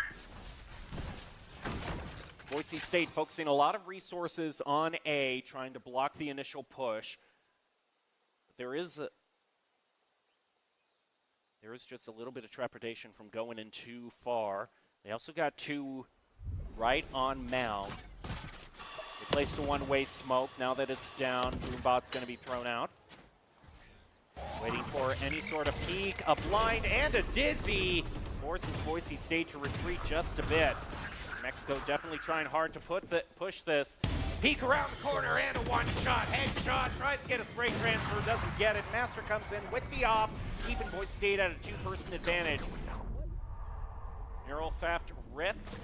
Boise State focusing a lot of resources on A, trying to block the initial push. But there is just a little bit of trepidation from going in too far. They also got 2 right on Mound. They placed a one-way smoke. Now that it's down, Boombot's going to be thrown out. Waiting for any sort of peek, a blind, and a dizzy. Forces Boise State to retreat just a bit. Mexico definitely trying hard to push this. Peek around the corner and a one-shot. Headshot, tries to get a spray transfer, doesn't get it. Master comes in with the op, keeping Boise State at a 2-person advantage. Neural theft ripped.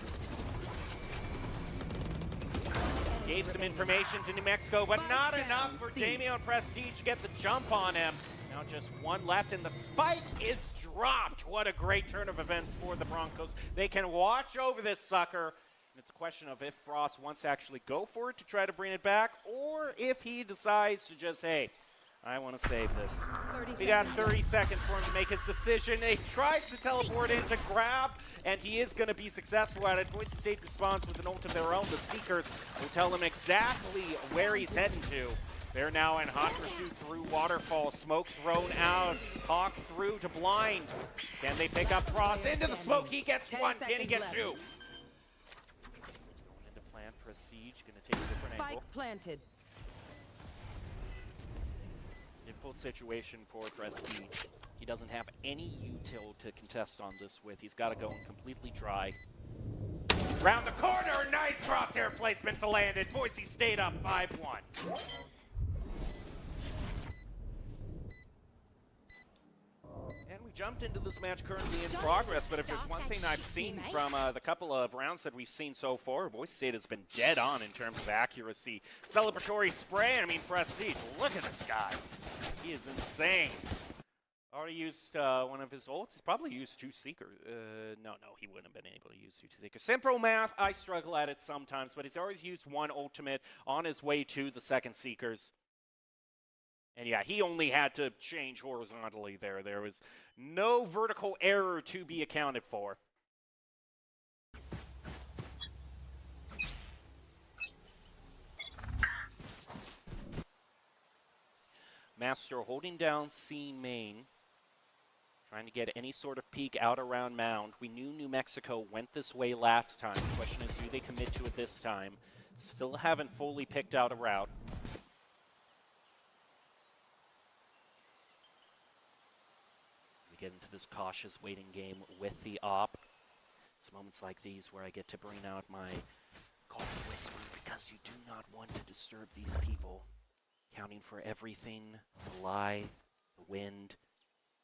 Gave some information to New Mexico, but not enough for Damian Prestige to get the jump on him. Now just 1 left, and the spike is dropped. What a great turn of events for the Broncos. They can watch over this sucker. And it's a question of if Frost wants to actually go for it to try to bring it back, or if he decides to just, hey, I want to save this. We got 30 seconds for him to make his decision. He tries to teleport in to grab, and he is going to be successful at it. Boise State responds with an ult of their own. The Seekers will tell him exactly where he's heading to. They're now in hot pursuit through Waterfall. Smoke thrown out. Hawk through to Blind. Can they pick up Frost? Into the smoke. He gets 1. Can he get 2? Going into plant. Prestige. Going to take a different angle. Spike planted. Difficult situation for Prestige. He doesn't have any util to contest on this with. He's got to go in completely dry. Round the corner. Nice crosshair placement to land it. Boise State up 5-1. And we jumped into this match currently in progress, but if there's one thing I've seen from the couple of rounds that we've seen so far, Boise State has been dead on in terms of accuracy. Celebratory spray, I mean Prestige, look at this guy. He is insane. Already used one of his ults. He's probably used 2 Seekers. No, he wouldn't have been able to use 2 Seekers. Simple math, I struggle at it sometimes, but he's always used 1 ultimate on his way to the 2nd Seekers. And yeah, he only had to change horizontally there. There was no vertical error to be accounted for. Master holding down C main. Trying to get any sort of peek out around Mound. We knew New Mexico went this way last time. The question is, do they commit to it this time? Still haven't fully picked out a route. Get into this cautious waiting game with the op. It's moments like these where I get to bring out my cold whisper, because you do not want to disturb these people. Counting for everything, the lie, the wind.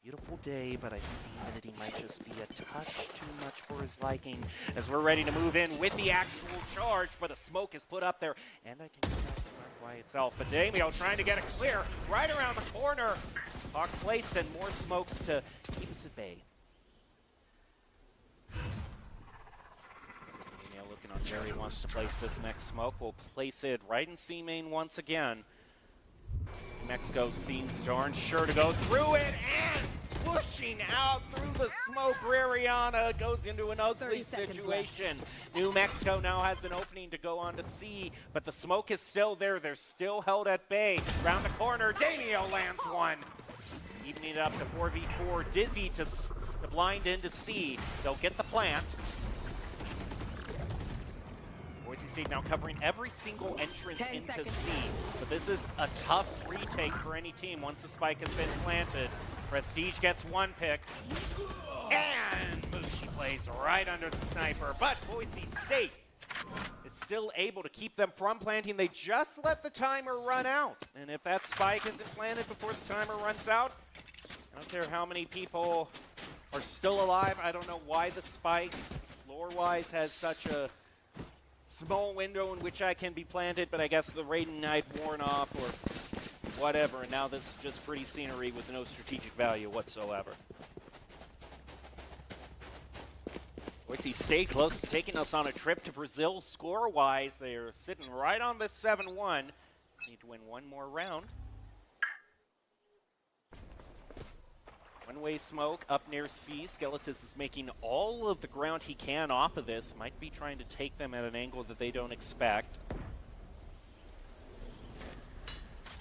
Beautiful day, but I think the humidity might just be a touch too much for his liking as we're ready to move in with the actual charge, but a smoke is put up there, and I can get back to my by itself. But Damio trying to get it clear right around the corner. Hawk placed and more smokes to keep us at bay. Damio looking on where he wants to place this next smoke. We'll place it right in C main once again. New Mexico seems darn sure to go through it and pushing out through the smoke. Rariana goes into an ugly situation. New Mexico now has an opening to go on to C, but the smoke is still there. They're still held at bay. Round the corner, Damio lands one. Evening it up to 4v4. Dizzy to blind into C. They'll get the plant. Boise State now covering every single entrance into C. But this is a tough retake for any team once the spike has been planted. Prestige gets one pick. And Bushi plays right under the sniper. But Boise State is still able to keep them from planting. They just let the timer run out. And if that spike isn't planted before the timer runs out, I don't care how many people are still alive. I don't know why the spike, lore-wise, has such a small window in which I can be planted, but I guess the Raiden Knight worn off or whatever, and now this is just pretty scenery with no strategic value whatsoever. Boise State close to taking us on a trip to Brazil score-wise. They are sitting right on this 7-1. Need to win one more round. One-way smoke up near C. Skelesis is making all of the ground he can off of this. Might be trying to take them at an angle that they don't expect.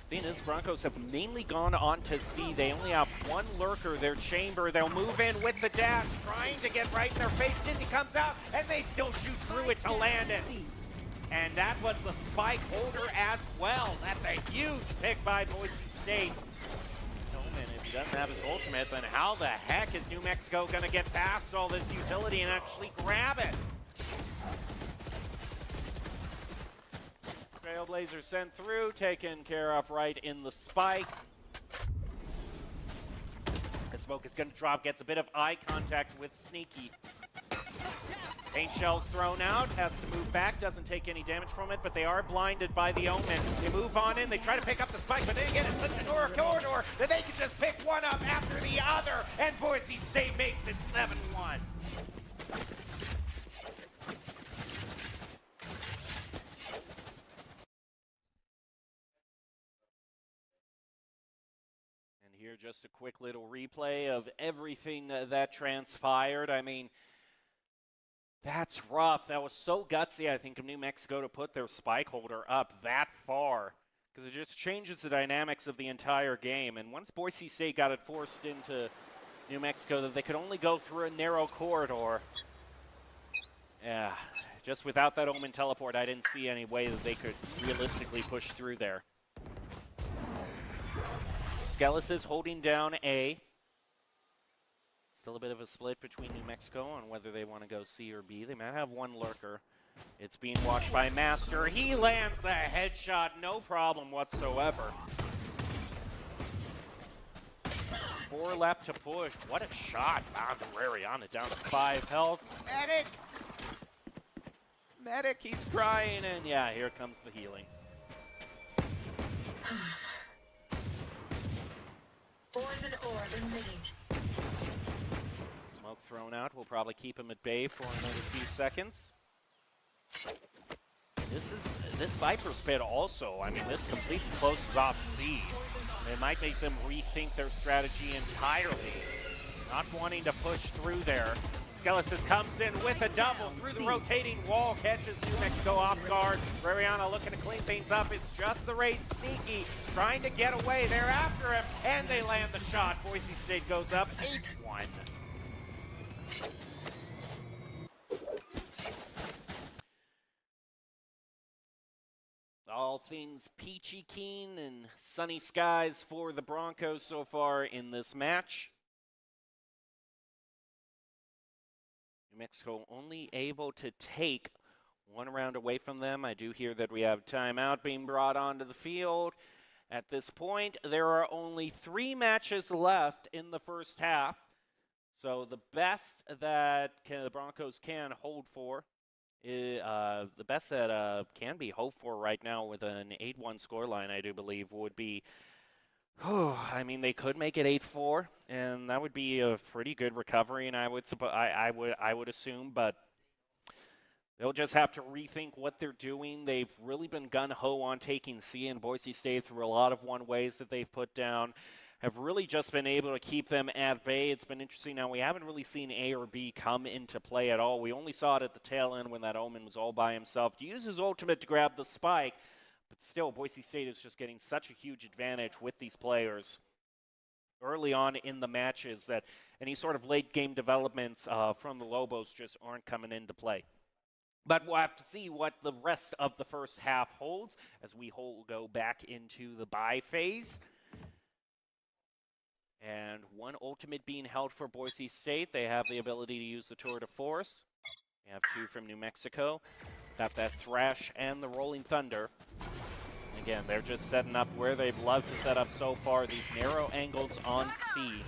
Thing is, Broncos have mainly gone on to C. They only have one lurker, their chamber. They'll move in with the dash, trying to get right in their face. Dizzy comes out, and they still shoot through it to land it. And that was the spike holder as well. That's a huge pick by Boise State. And if he doesn't have his ultimate, then how the heck is New Mexico going to get past all this utility and actually grab it? Trailblazer sent through, taken care of right in the spike. The smoke is going to drop, gets a bit of eye contact with Sneaky. Paint shell's thrown out, has to move back, doesn't take any damage from it, but they are blinded by the Omen. They move on in, they try to pick up the spike, but then again, it's such a corridor that they can just pick one up after the other, and Boise State makes it 7-1. And here, just a quick little replay of everything that transpired. I mean, that's rough. That was so gutsy, I think, of New Mexico to put their spike holder up that far, because it just changes the dynamics of the entire game. And once Boise State got it forced into New Mexico that they could only go through a narrow corridor, yeah, just without that Omen teleport, I didn't see any way that they could realistically push through there. Skelis is holding down A. Still a bit of a split between New Mexico on whether they want to go C or B. They might have one lurker. It's being watched by Master. He lands the headshot, no problem whatsoever. 4 left to push. What a shot. Bound to Rariana down to 5 health. Medic! Medic, he's crying, and yeah, here comes the healing. Poison orb emitting. Smoke thrown out. We'll probably keep him at bay for another few seconds. This Viper's pit also, I mean, this completely closes off C. It might make them rethink their strategy entirely. Not wanting to push through there. Skelesis comes in with a double through the rotating wall, catches New Mexico off guard. Rariana looking to clean things up. It's just the race. Sneaky trying to get away. They're after him, and they land the shot. Boise State goes up 8-1. All things peachy keen and sunny skies for the Broncos so far in this match. New Mexico only able to take one round away from them. I do hear that we have timeout being brought onto the field. At this point, there are only 3 matches left in the first half. So the best that the Broncos can hold for The best that can be hoped for right now with an 8-1 scoreline, I do believe, would be, I mean, they could make it 8-4, and that would be a pretty good recovery, and I would assume, but they'll just have to rethink what they're doing. They've really been gung-ho on taking C, and Boise State, through a lot of one-ways that they've put down, have really just been able to keep them at bay. It's been interesting. Now, we haven't really seen A or B come into play at all. We only saw it at the tail end when that Omen was all by himself to use his ultimate to grab the spike, but still, Boise State is just getting such a huge advantage with these players early on in the matches that any sort of late-game developments from the Lobos just aren't coming into play. But we'll have to see what the rest of the first half holds as we go back into the bye phase. And one ultimate being held for Boise State. They have the ability to use the Tour de Force. They have 2 from New Mexico. Got that Thrash and the Rolling Thunder. Again, they're just setting up where they've loved to set up so far, these narrow angles on C.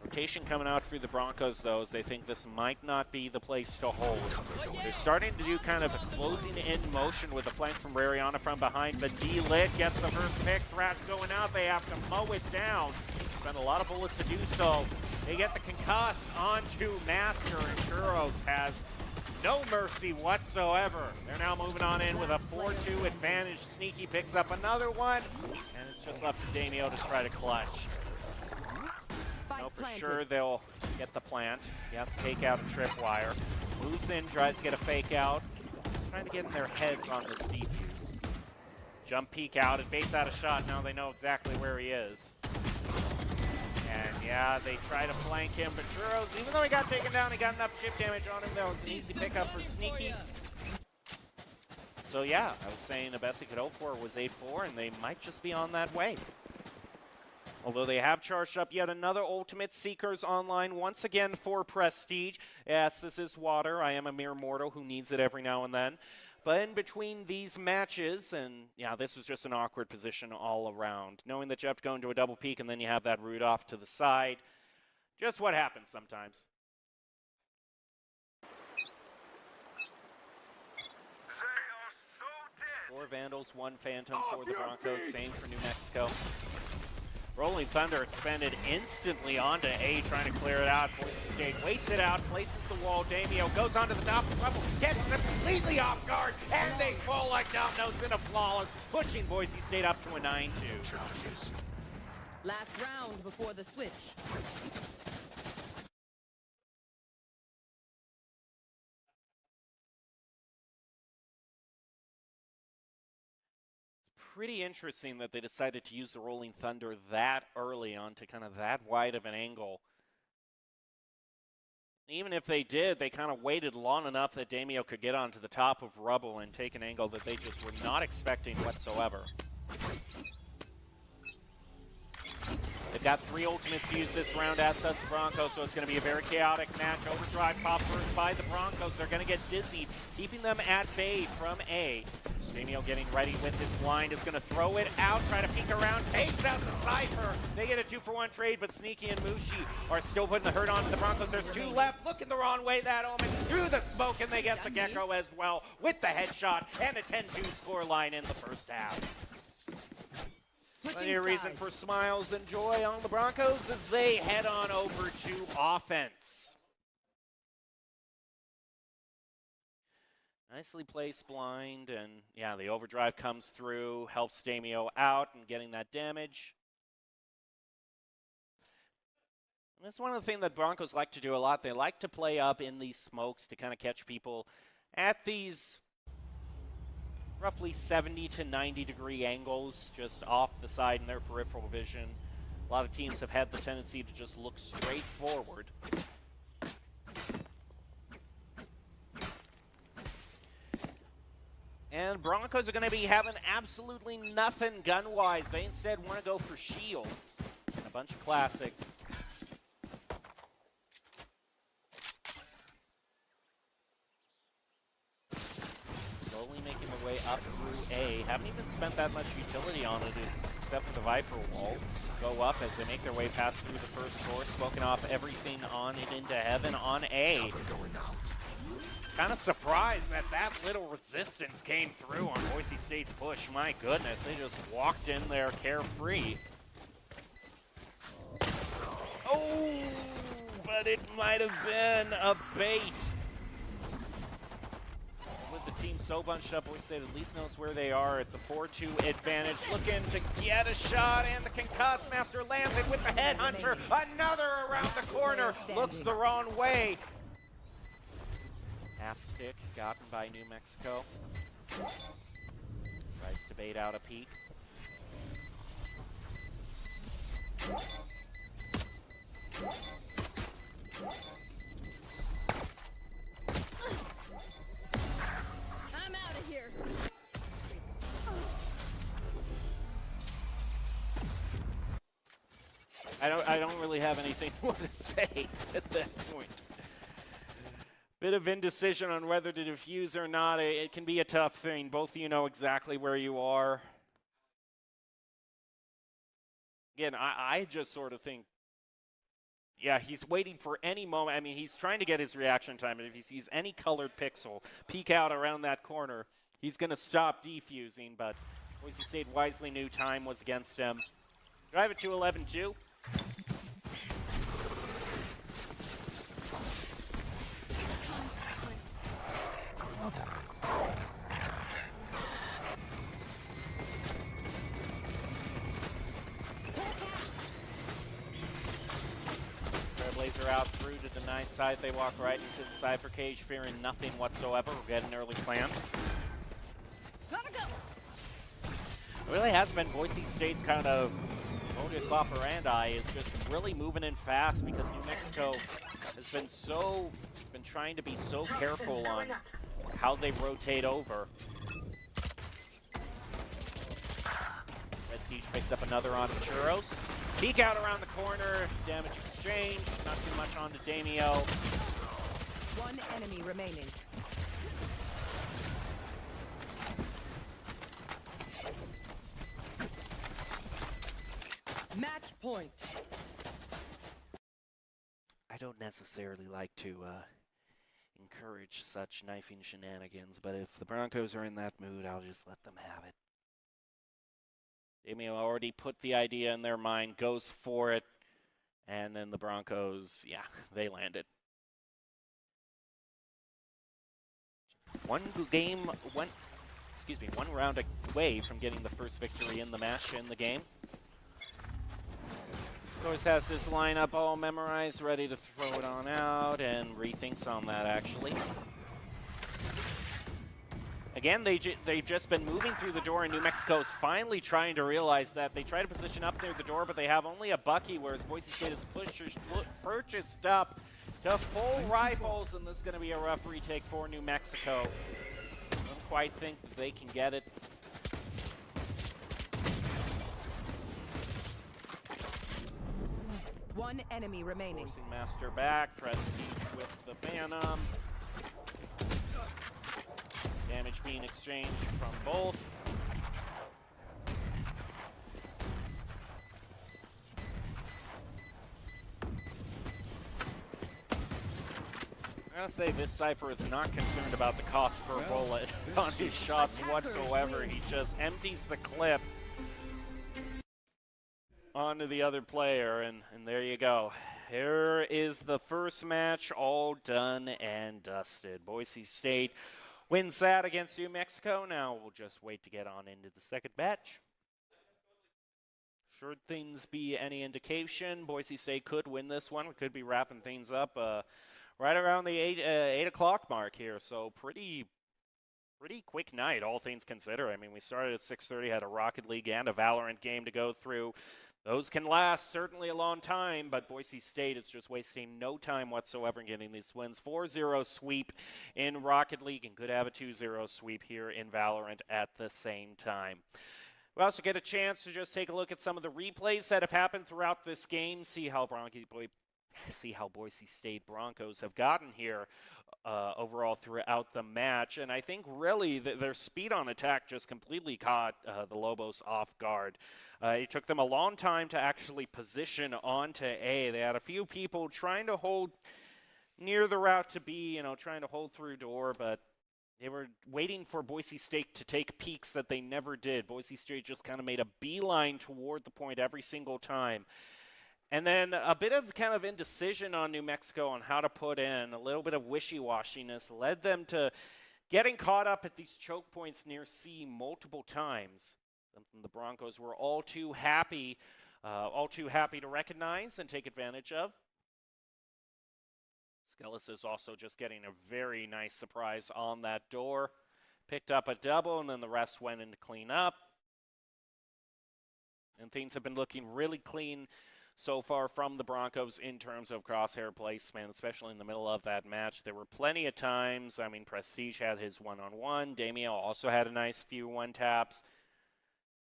Rotation coming out through the Broncos, though, as they think this might not be the place to hold. They're starting to do kind of a closing-in motion with a flank from Rariana from behind, but D-Lit gets the first pick. Thrash going out. They have to mow it down. Spend a lot of bullets to do so. They get the concuss onto Master, and Churros has no mercy whatsoever. They're now moving on in with a 4-2 advantage. Sneaky picks up another one, and it's just left to Damio to try to clutch. No, for sure they'll get the plant. Yes, take out a tripwire. Moves in, tries to get a fake out. Trying to get in their heads on this defuse. Jump peek out, it baits out a shot. Now they know exactly where he is. And yeah, they try to flank him, but Churros, even though he got taken down, he got enough chip damage on him. That was an easy pickup for Sneaky. So yeah, I was saying the best he could hope for was 8-4, and they might just be on that way. Although they have charged up yet another ultimate. Seekers online once again for Prestige. Yes, this is water. I am a mere mortal who needs it every now and then. But in between these matches, and yeah, this was just an awkward position all around. Knowing that you have to go into a double peek and then you have that root off to the side. Just what happens sometimes. Four Vandals, 1 Phantom for the Broncos. Same for New Mexico. Rolling Thunder expended instantly onto A, trying to clear it out. Boise State waits it out, places the wall. Damio goes onto the top of trouble, gets them completely off guard, and they fall like dominoes in a flawless, pushing Boise State up to a 9-2. Last round before the switch. Pretty interesting that they decided to use the Rolling Thunder that early onto kind of that wide of an angle. Even if they did, they kind of waited long enough that Damio could get onto the top of rubble and take an angle that they just were not expecting whatsoever. They've got 3 ultimates to use this round, as does the Broncos, so it's going to be a very chaotic match. Overdrive pop first by the Broncos. They're going to get dizzied, keeping them at bay from A. Damio getting ready with his blind, is going to throw it out, try to peek around, takes out the Cypher. They get a 2-for-1 trade, but Sneaky and Mushi are still putting the hurt onto the Broncos. There's 2 left, looking the wrong way, that Omen through the smoke, and they get the Gecko as well with the headshot and a 10-2 scoreline in the first half. Plenty of reason for smiles and joy on the Broncos as they head on over to offense. Nicely placed blind, and yeah, the overdrive comes through, helps Damio out and getting that damage. And that's one of the things that Broncos like to do a lot. They like to play up in these smokes to kind of catch people at these roughly 70 to 90 degree angles just off the side in their peripheral vision. A lot of teams have had the tendency to just look straight forward. And Broncos are going to be having absolutely nothing gun-wise. They instead want to go for shields and a bunch of classics. slowly making their way up through A. Haven't even spent that much utility on it, except for the Viper wall. Go up as they make their way past through the first floor, smoking off everything on it into heaven on A. Kind of surprised that that little resistance came through on Boise State's push. My goodness, they just walked in there carefree. Oh, but it might have been a bait. With the team so bunched up, Boise State at least knows where they are. It's a 4-2 advantage. Looking to get a shot, and the concussed master lands it with the headhunter. Another around the corner. Looks the wrong way. Half stick gotten by New Mexico. Tries to bait out a peek. I'm out of here. I don't really have anything more to say at that point. Bit of indecision on whether to defuse or not. It can be a tough thing. Both of you know exactly where you are. Again, I just sort of think, yeah, he's waiting for any moment. I mean, he's trying to get his reaction time, and if he sees any colored pixel peek out around that corner, he's going to stop defusing, but Boise State wisely knew time was against him. Drive it to 11-2. Trailblazer out through to the nice side. They walk right into the Cypher cage, fearing nothing whatsoever. We'll get an early plan. Gotta go. It really has been Boise State's kind of modus operandi, is just really moving in fast because New Mexico has been trying to be so careful on how they rotate over. Siege picks up another on Churros. Peek out around the corner, damage exchange, not too much on to Damio. One enemy remaining. Match point. I don't necessarily like to encourage such knifing shenanigans, but if the Broncos are in that mood, I'll just let them have it. Damio already put the idea in their mind, goes for it, and then the Broncos, yeah, they land it. One round away from getting the first victory in the match in the game. Always has this lineup all memorized, ready to throw it on out, and rethinks on that, actually. Again, they've just been moving through the door, and New Mexico's finally trying to realize that. They try to position up near the door, but they have only a Bucky, whereas Boise State has purchased up to full rifles, and this is going to be a rough retake for New Mexico. Don't quite think that they can get it. One enemy remaining. Forcing Master back, Prestige with the Phantom. Damage being exchanged from both. I gotta say, this Cypher is not concerned about the cost per bullet on his shots whatsoever. He just empties the clip onto the other player, and there you go. Here is the first match all done and dusted. Boise State wins that against New Mexico. Now we'll just wait to get on into the second match. Should things be any indication, Boise State could win this one. We could be wrapping things up right around the 8 o'clock mark here. So pretty quick night, all things considered. I mean, we started at 6:30, had a Rocket League and a Valorant game to go through. Those can last certainly a long time, but Boise State is just wasting no time whatsoever in getting these wins. 4-0 sweep in Rocket League, and could have a 2-0 sweep here in Valorant at the same time. We also get a chance to just take a look at some of the replays that have happened throughout this game, see how see how Boise State Broncos have gotten here overall throughout the match. And I think really their speed on attack just completely caught the Lobos off guard. It took them a long time to actually position onto A. They had a few people trying to hold near the route to B, trying to hold through door, but they were waiting for Boise State to take peeks that they never did. Boise State just kind of made a beeline toward the point every single time. And then a bit of kind of indecision on New Mexico on how to put in, a little bit of wishy-washiness led them to getting caught up at these choke points near C multiple times. Something the Broncos were all too happy to recognize and take advantage of. Skellis is also just getting a very nice surprise on that door. Picked up a double, and then the rest went in to clean up. And things have been looking really clean so far from the Broncos in terms of crosshair placement, especially in the middle of that match. There were plenty of times. I mean, Prestige had his one-on-one. Damio also had a nice few one-taps.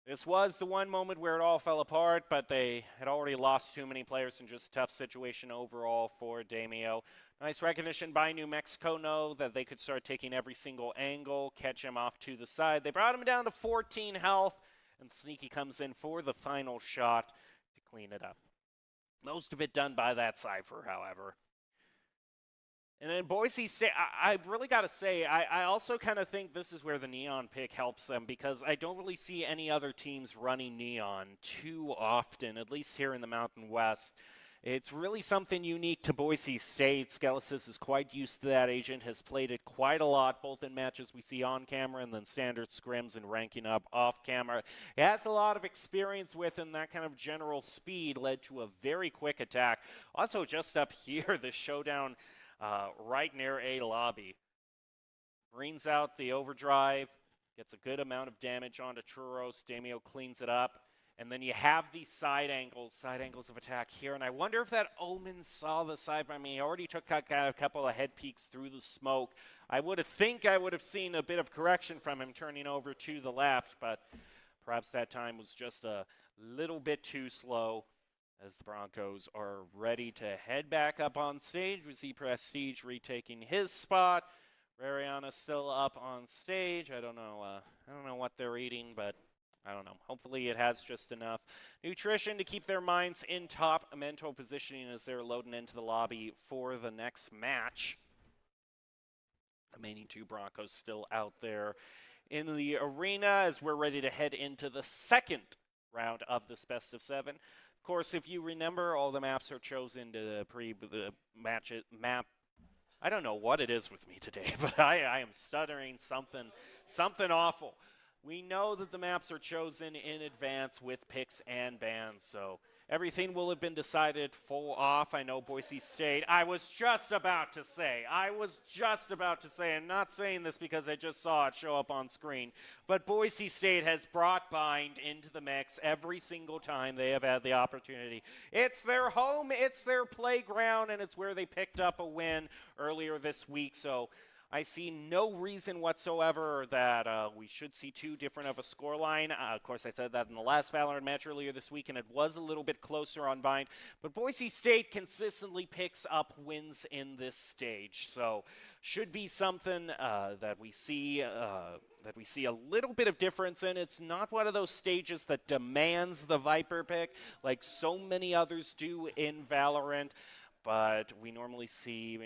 This was the one moment where it all fell apart, but they had already lost too many players in just a tough situation overall for Damio. Nice recognition by New Mexico, know that they could start taking every single angle, catch him off to the side. They brought him down to 14 health, and Sneaky comes in for the final shot to clean it up. Most of it done by that Cypher, however. And then Boise State, I really got to say, I also kind of think this is where the Neon pick helps them, because I don't really see any other teams running Neon too often, at least here in the Mountain West. It's really something unique to Boise State. Skellisis is quite used to that. Agent has played it quite a lot, both in matches we see on camera and then standard scrims and ranking up off camera. It has a lot of experience with, and that kind of general speed led to a very quick attack. Also, just up here, the showdown right near A lobby. Brings out the overdrive, gets a good amount of damage onto Churros. Damio cleans it up. And then you have these side angles of attack here. And I wonder if that Omen saw the side. I mean, he already took a couple of head peeks through the smoke. I would have seen a bit of correction from him turning over to the left, but perhaps that time was just a little bit too slow. As the Broncos are ready to head back up on stage, we see Prestige retaking his spot. Rariana still up on stage. I don't know what they're eating, but I don't know. Hopefully it has just enough nutrition to keep their minds in top mental positioning as they're loading into the lobby for the next match. Remaining two Broncos still out there in the arena as we're ready to head into the second round of this best of 7. Of course, if you remember, all the maps are chosen to map. I don't know what it is with me today, but I am stuttering something awful. We know that the maps are chosen in advance with picks and bans, so everything will have been decided full off. I know Boise State. I was just about to say, I'm not saying this because I just saw it show up on screen, but Boise State has brought Bind into the mix every single time they have had the opportunity. It's their home, it's their playground, and it's where they picked up a win earlier this week, so I see no reason whatsoever that we should see too different of a scoreline. Of course, I said that in the last Valorant match earlier this week, and it was a little bit closer on Bind. But Boise State consistently picks up wins in this stage, so should be something that we see a little bit of difference in. It's not one of those stages that demands the Viper pick like so many others do in Valorant. But we normally see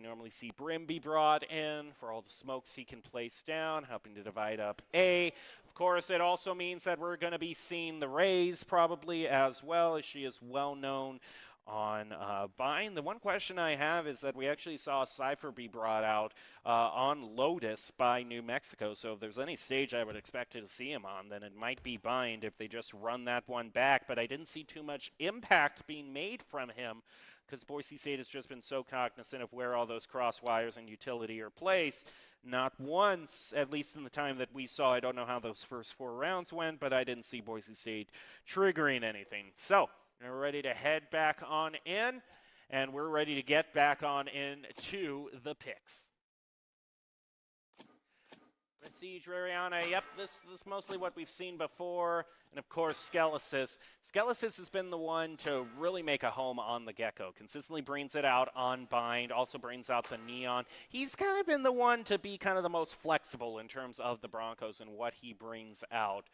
Brim be brought in for all the smokes he can place down, helping to divide up A. Of course, it also means that we're going to be seeing the Rays probably as well, as she is well known on Bind. The one question I have is that we actually saw Cypher be brought out on Lotus by New Mexico, so if there's any stage I would expect to see him on, then it might be Bind if they just run that one back, but I didn't see too much impact being made from him, because Boise State has just been so cognizant of where all those cross wires and utility are placed. Not once, at least in the time that we saw, I don't know how those first 4 rounds went, but I didn't see Boise State triggering anything. So, we're ready to head back on in, and we're ready to get back on in to the picks. Prestige, Rariana, yep, this is mostly what we've seen before. And of course, Skelesis. Skelesis has been the one to really make a home on the Gecko. Consistently brings it out on Bind, also brings out the Neon. He's kind of been the one to be kind of the most flexible in terms of the Broncos and what he brings out.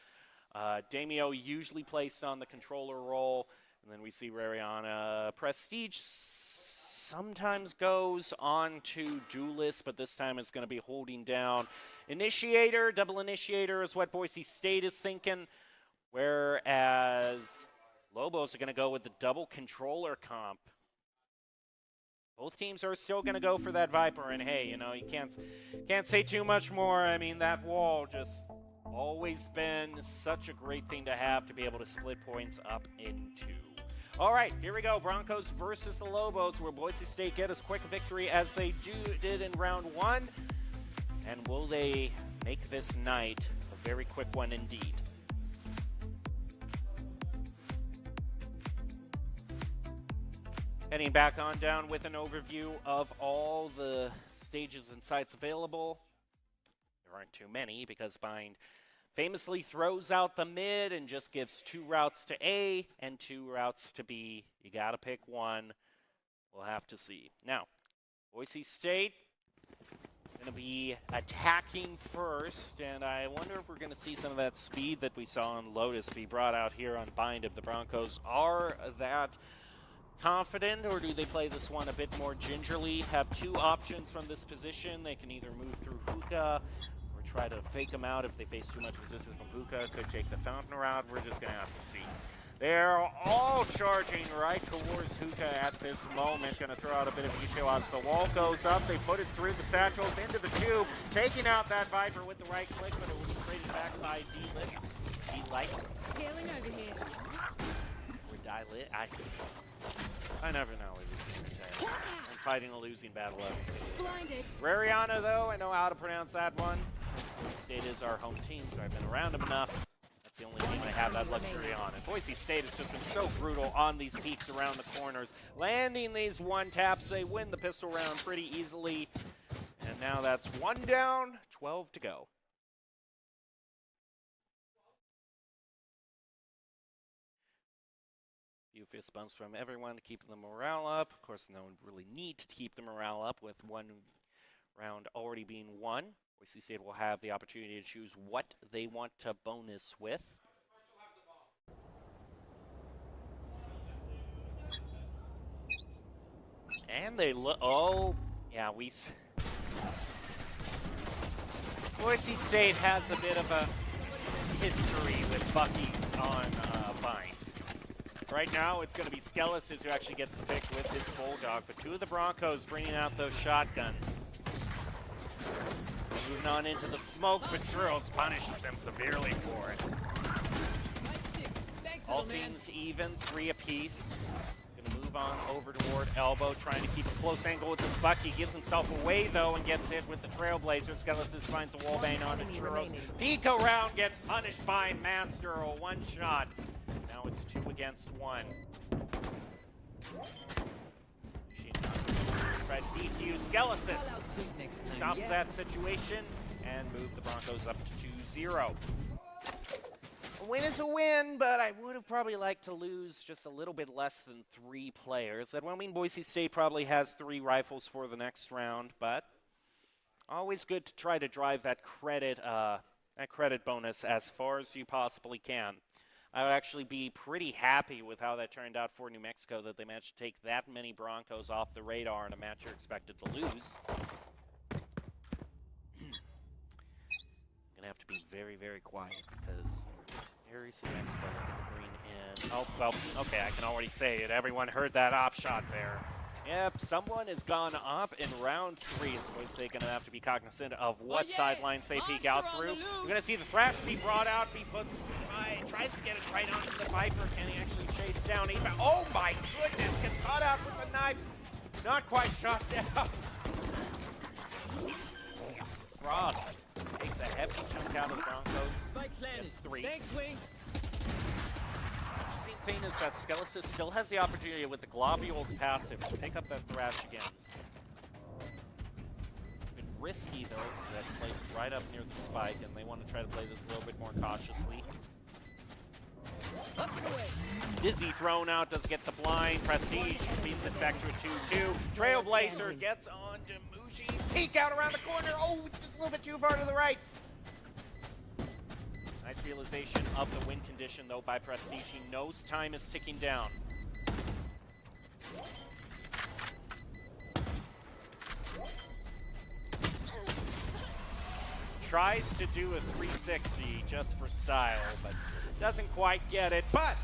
Damio usually placed on the controller role. And then we see Rariana. Prestige sometimes goes on to Duelist, but this time it's going to be holding down Initiator. Double Initiator is what Boise State is thinking, whereas Lobos are going to go with the double controller comp. Both teams are still going to go for that Viper, and hey, you know, you can't say too much more. I mean, that wall just always been such a great thing to have to be able to split points up into. All right, here we go. Broncos versus the Lobos. Will Boise State get as quick a victory as they did in round one? And will they make this night a very quick one indeed? Heading back on down with an overview of all the stages and sites available. There aren't too many because Bind famously throws out the mid and just gives 2 routes to A and 2 routes to B. You got to pick one. We'll have to see. Now, Boise State going to be attacking first, and I wonder if we're going to see some of that speed that we saw on Lotus be brought out here on Bind if the Broncos are that confident, or do they play this one a bit more gingerly? Have 2 options from this position. They can either move through Hookah, try to fake them out if they face too much resistance from Hookah. Could take the Fountain route. We're just going to have to see. They're all charging right towards Hookah at this moment. Going to throw out a bit of detail as the wall goes up. They put it through the satchels into the tube, taking out that Viper with the right click, but it was traded back by D-Light. Healing over here. Or Die-Lit. I never know what you're saying. I'm fighting a losing battle every single time. Blinded. Rariana, though, I know how to pronounce that one. State is our home team, so I've been around them enough. That's the only team I have that luxury on. And Boise State has just been so brutal on these peaks around the corners. Landing these one taps, they win the pistol round pretty easily. And now that's 1 down, 12 to go. Few fist bumps from everyone to keep the morale up. Of course, no one really need to keep the morale up with 1 round already being won. Boise State will have the opportunity to choose what they want to bonus with. And they look, oh, yeah, Boise State has a bit of a history with Bucky's on Bind. Right now, it's going to be Skelesis who actually gets the pick with his Bulldog, but 2 of the Broncos bringing out those shotguns. Moving on into the smoke, but Drills punishes him severely for it. All things even, 3 apiece. Gonna move on over toward Elbow, trying to keep a close angle with this Bucky. Gives himself away though and gets hit with the Trailblazer. Skelesis finds a wallbang on the Churros. Pico round gets punished by Master, a 1-shot. Now it's 2 against 1. Try to defuse Skelesis. Stop that situation and move the Broncos up to 2-0. A win is a win, but I would have probably liked to lose just a little bit less than 3 players. That won't mean Boise State probably has 3 rifles for the next round, but always good to try to drive that credit bonus as far as you possibly can. I would actually be pretty happy with how that turned out for New Mexico, that they managed to take that many Broncos off the radar in a match you're expected to lose. Gonna have to be very, very quiet because Aries New Mexico looking to bring in. Oh, well, okay, I can already say it. Everyone heard that op shot there. Yep, someone has gone up in round 3. So Boise State going to have to be cognizant of what sidelines they peek out through. We're going to see the Thrash be brought out. He tries to get it right onto the Viper. Can he actually chase down? Oh my goodness, gets caught out with the knife. Not quite shot down. Frost takes a heavy chunk out of the Broncos. Gets 3. Thanks, Wings. Thing is that Skelesis still has the opportunity with the Globules passive to pick up that Thrash again. Been risky though, because that's placed right up near the spike, and they want to try to play this a little bit more cautiously. Up and away. Dizzy thrown out, doesn't get the blind. Prestige beats it back to a 2-2. Trailblazer gets on to Muji. Peek out around the corner. Oh, it's just a little bit too far to the right. Nice realization of the win condition, though, by Prestige. He knows time is ticking down. Tries to do a 360 just for style, but doesn't quite get it. But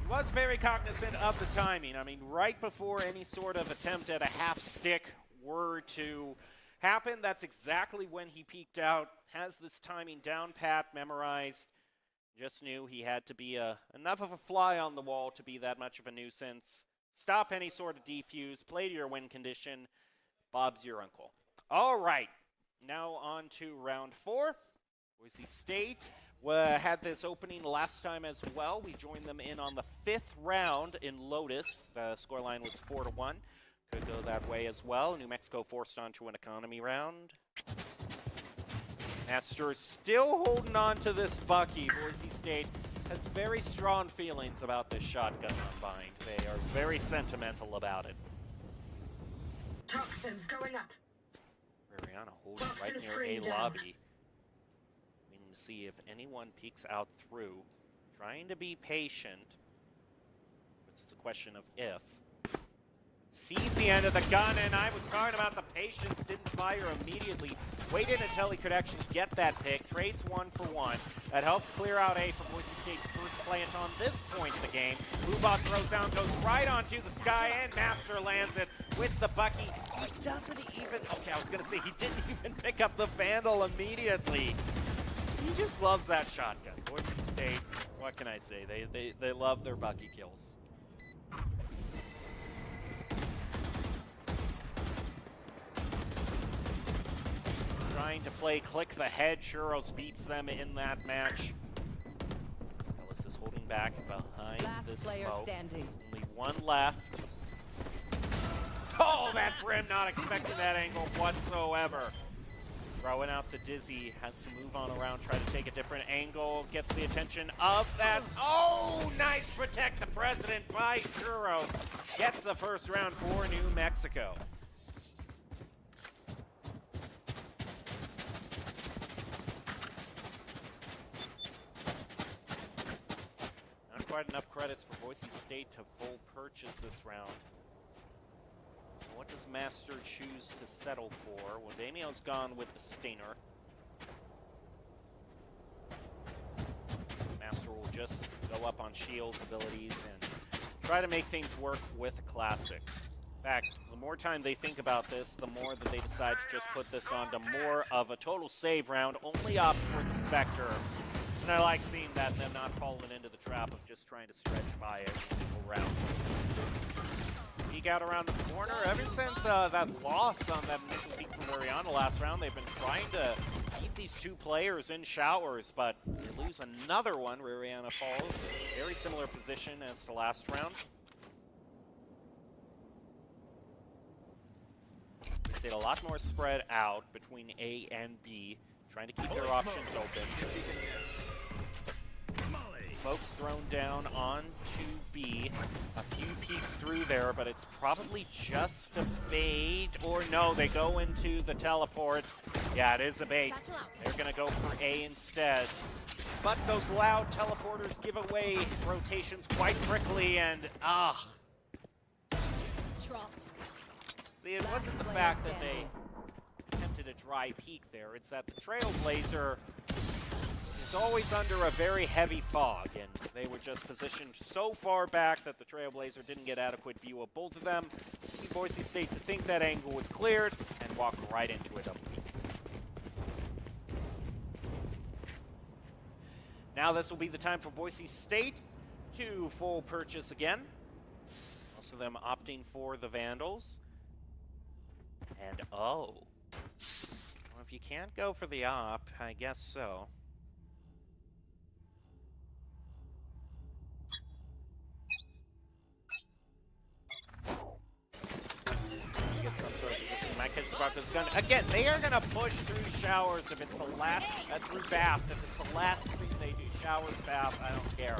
he was very cognizant of the timing. I mean, right before any sort of attempt at a half stick were to happen, that's exactly when he peeked out. Has this timing down pat, memorized. Just knew he had to be enough of a fly on the wall to be that much of a nuisance. Stop any sort of defuse, play to your win condition. Bob's your uncle. All right, now on to round 4. Boise State had this opening last time as well. We joined them in on the 5th round in Lotus. The scoreline was 4-1. Could go that way as well. New Mexico forced onto an economy round. Master still holding on to this Bucky. Boise State has very strong feelings about this shotgun unbind. They are very sentimental about it. Toxins going up. Mariana holding right Toxin near screen A down. lobby. Waiting to see if anyone peeks out through. Trying to be patient. It's a question of if. Sees the end of the gun, and I was talking about the patience, didn't fire immediately. Waited until he could actually get that pick. Trades 1-for-1. That helps clear out A for Boise State's first plant on this point of the game. Lubot throws down, goes right onto the sky, and Master lands it with the Bucky. He doesn't even, okay, I was going to say, he didn't even pick up the Vandal immediately. He just loves that shotgun. Boise State, what can I say? They love their Bucky kills. Trying to play click the head. Churros beats them in that match. Skellis is holding back behind Last this player smoke. standing. Only one left. Oh, that Brim not expecting that angle whatsoever. Throwing out the Dizzy, has to move on around, try to take a different angle, gets the attention of that. Oh, nice protect the president by Churros. Gets the first round for New Mexico. Not quite enough credits for Boise State to full purchase this round. What does Master choose to settle for? Well, Damio's gone with the Stinger. Master will just go up on Shield's abilities and try to make things work with Classic. In fact, the more time they think about this, the more that they decide to just put this onto more of a total save round, only opt for the Spectre. And I like seeing that, them not falling into the trap of just trying to stretch by every single round. Peek out around the corner. Ever since that loss on that initial peek from Mariana last round, they've been trying to keep these two players in showers, but they lose another one. Mariana falls. Very similar position as to last round. They stayed a lot more spread out between A and B, trying to keep their options open. Smoke's thrown down on to B. A few peeks through there, but it's probably just a bait. Or no, they go into the teleport. Yeah, it is a bait. They're going to go for A instead. But those loud teleporters give away rotations quite quickly, and See, it wasn't the fact that they attempted a dry peek there. It's that the Trailblazer is always under a very heavy fog, and they were just positioned so far back that the Trailblazer didn't get adequate view of both of them. Boise State to think that angle was cleared and walk right into a double peek. Now this will be the time for Boise State to full purchase again. Most of them opting for the Vandals. And well, if you can't go for the op, I guess so. Get some sort of position might catch the bar with his gun. Again, they are going to push through showers if it's the last, through bath. If it's the last thing they do, showers, bath, I don't care.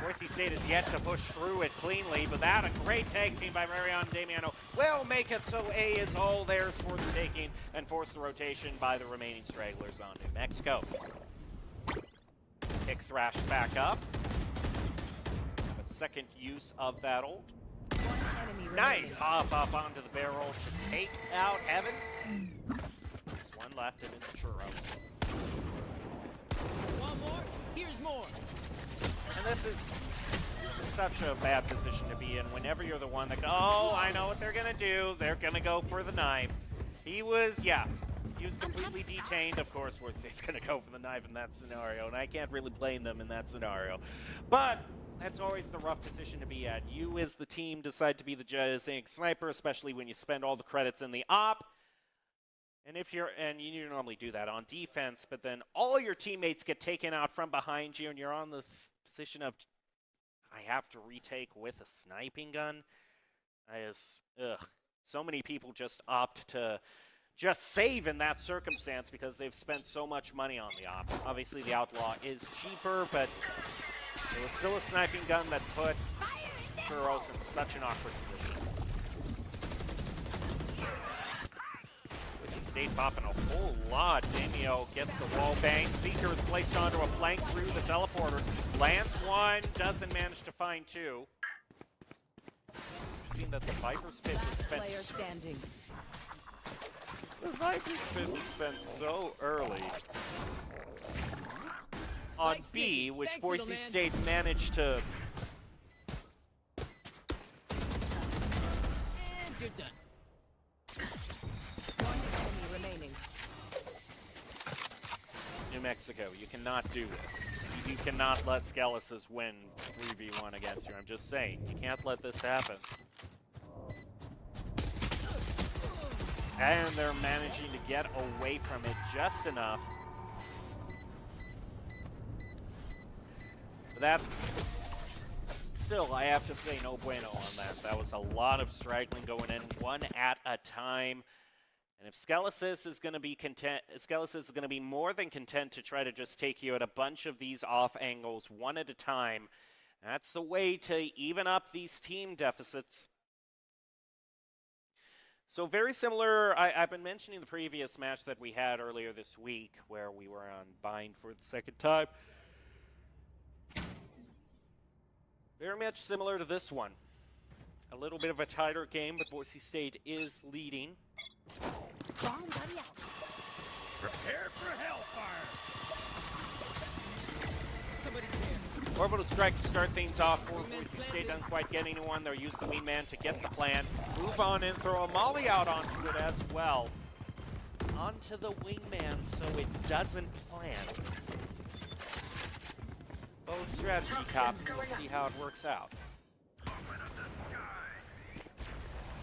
Boise State has yet to push through it cleanly, but that a great tag team by Marion and Damiano will make it so A is all theirs for the taking and force the rotation by the remaining stragglers on New Mexico. Kick thrashed back up. Have a second use of that ult. Nice hop up onto the barrel to take out Heaven. There's one left in his churros. One more? Here's more. And this is such a bad position to be in whenever you're the one that, oh, I know what they're going to do. They're going to go for the knife. He was completely detained. Of course, Boise State's going to go for the knife in that scenario, and I can't really blame them in that scenario. But that's always the rough position to be at. You as the team decide to be the designated sniper, especially when you spend all the credits in the op. And you normally do that on defense, but then all your teammates get taken out from behind you, and you're on the position of, I have to retake with a sniping gun. So many people just opt to just save in that circumstance because they've spent so much money on the op. Obviously, the Outlaw is cheaper, but it was still a sniping gun that put Churros in such an awkward position. Boise State popping a whole lot. Damio gets the wall bang. Seeker is placed onto a flank through the teleporters. Lands one, doesn't manage to find two. You've seen that the Viper's Pit was spent. Player standing. The Viper's Pit was spent so early on B, which Thanks, Boise State managed to. And you're done. One enemy remaining. New Mexico, you cannot do this. You cannot let Skelicys win 3v1 against you. I'm just saying, you can't let this happen. And they're managing to get away from it just enough. But that, still, I have to say no bueno on that. That was a lot of straggling going in, one at a time. And if Skelicys is going to be content, Skelicys is going to be more than content to try to just take you at a bunch of these off angles one at a time. That's the way to even up these team deficits. So very similar, I've been mentioning the previous match that we had earlier this week where we were on bind for the second time. Very much similar to this one. A little bit of a tighter game, but Boise State is leading. Prepare for hellfire. Somebody's there. Orbital strike to start things off for Boise State. Doesn't quite get anyone. They'll use the wingman to get the plant. Move on and throw a molly out onto it as well. Onto the wingman so it doesn't plant. Both strategy cops. We'll see how it works out.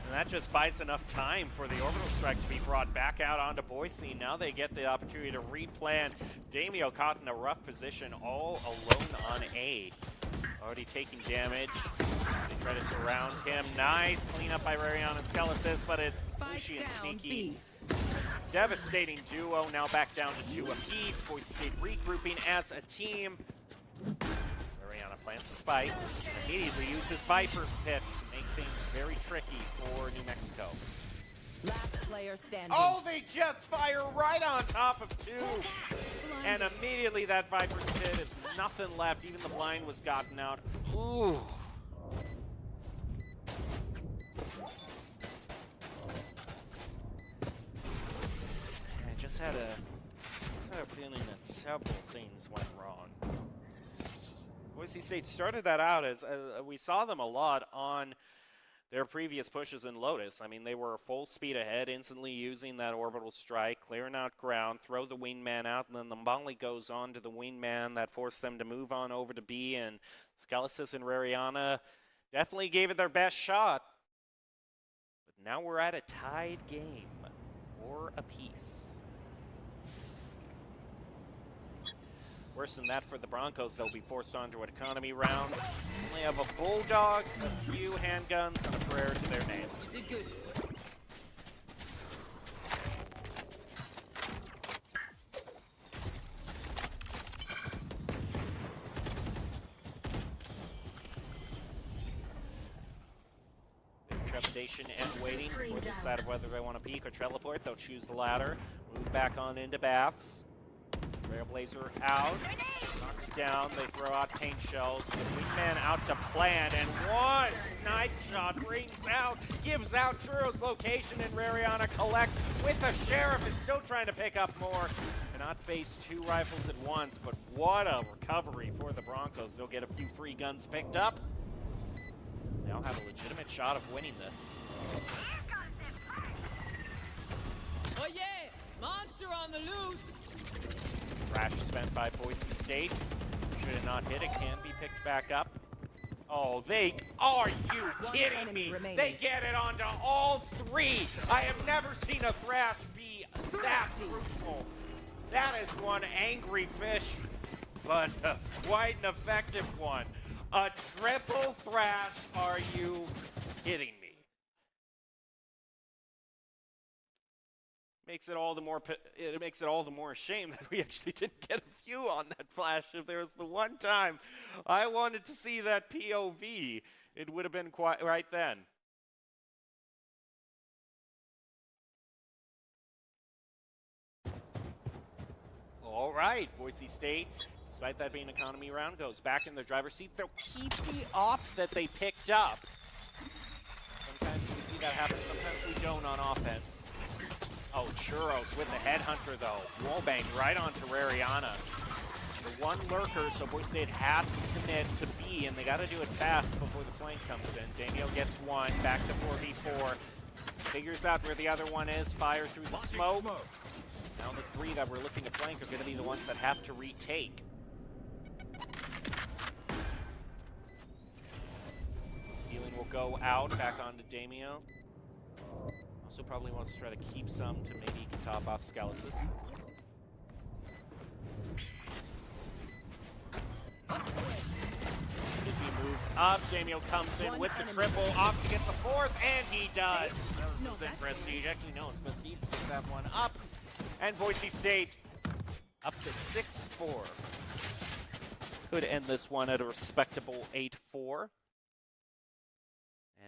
And that just buys enough time for the orbital strike to be brought back out onto Boise. Now they get the opportunity to replan. Damio caught in a rough position all alone on A. Already taking damage. They try to surround him. Nice cleanup by Rarion and Skelicys, but it's pushy and sneaky. Devastating duo, now back down to 2 apiece. Boise State regrouping as a team. Rariana plants a spike. Immediately uses Viper's Pit to make things very tricky for New Mexico. Last player standing. Oh, they just fire right on top of 2. And immediately that Viper's Pit is nothing left. Even the blind was gotten out. Ooh. I just had a feeling that several things went wrong. Boise State started that out as we saw them a lot on their previous pushes in Lotus. I mean, they were full speed ahead, instantly using that orbital strike, clearing out ground, throw the wingman out, and then the molly goes on to the wingman that forced them to move on over to B, and Skelicys and Rariana definitely gave it their best shot. But now we're at a tied game, 4 apiece. Worse than that for the Broncos, they'll be forced onto an economy round. Only have a bulldog, a few handguns, and a prayer to their name. You did good. trepidation and waiting before they decide of whether they want to peek or teleport. They'll choose the latter. Move back on into baths. Trailblazer out. Knocked down. They throw out paint shells. The wingman out to plant. And one snipe shot rings out. Gives out Churro's location. And Rariana collects with the Sheriff. Is still trying to pick up more. Cannot face two rifles at once. But what a recovery for the Broncos. They'll get a few free guns picked up. They'll have a legitimate shot of winning this. Oh yeah! Monster on the loose! Crash spent by Boise State. Should have not hit it. Can be picked back up. Oh, are you kidding me? remaining. They get it onto all three. I have never seen a Thrash be that fruitful. That is one angry fish, but quite an effective one. A triple Thrash, are you kidding me? Makes it all the more a shame that we actually didn't get a few on that flash. If there was the one time I wanted to see that POV, it would have been quite right then. All right, Boise State, despite that being an economy round, goes back in the driver's seat. They'll keep the op that they picked up. Sometimes we see that happen, sometimes we don't on offense. Oh, Churros with the headhunter, though. Wallbang right onto Rariana. The one lurker, so Boise State has to commit to B, and they got to do it fast before the flank comes in. Damio gets one, back to 4v4. Figures out where the other one is, fire through the smoke. Now the three that we're looking to flank are going to be the ones that have to retake. Healing will go out, back onto Damio. Also probably wants to try to keep some to maybe he can top off Scalasis. As he moves up, Damio comes in with the triple, off to get the fourth, and he does. This is in Prestige. Actually, no, it's Prestige to pick that one up. And Boise State up to 6-4. Could end this one at a respectable 8-4.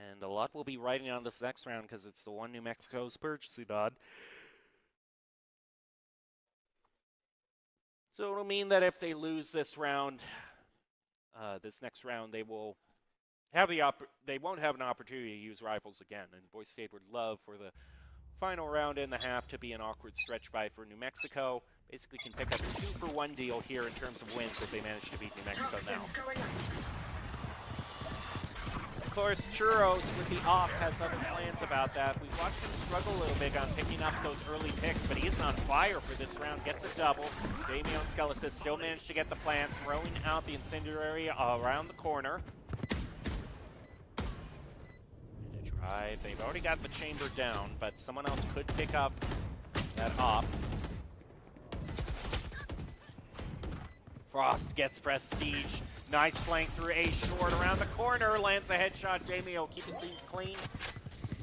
And a lot will be riding on this next round because it's the one New Mexico's purchasing on. So it'll mean that if they lose this round, this next round, they will have they won't have an opportunity to use rifles again. And Boise State would love for the final round in the half to be an awkward stretch by for New Mexico. Basically can pick up a 2-for-1 deal here in terms of wins if they manage to beat New Mexico now. Of course, Churros with the op has other plans about that. We've watched him struggle a little bit on picking up those early picks, but he is on fire for this round. Gets a double. Damio and Scalasis still managed to get the plant, throwing out the incendiary around the corner. They've already got the chamber down, but someone else could pick up that op. Frost gets Prestige. Nice flank through A short around the corner. Lands a headshot. Damio keeping things clean.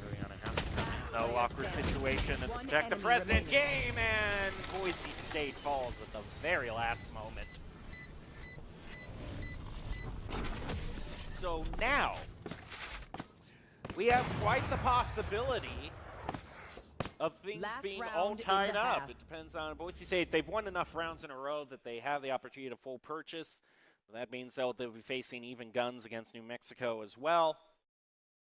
Rariana has to come in. No awkward situation and to protect the president game, and Boise State falls at the very last moment. So now we have quite the possibility of things being all tied up. It depends on Boise State. They've won enough rounds in a row that they have the opportunity to full purchase. That means they'll be facing even guns against New Mexico as well.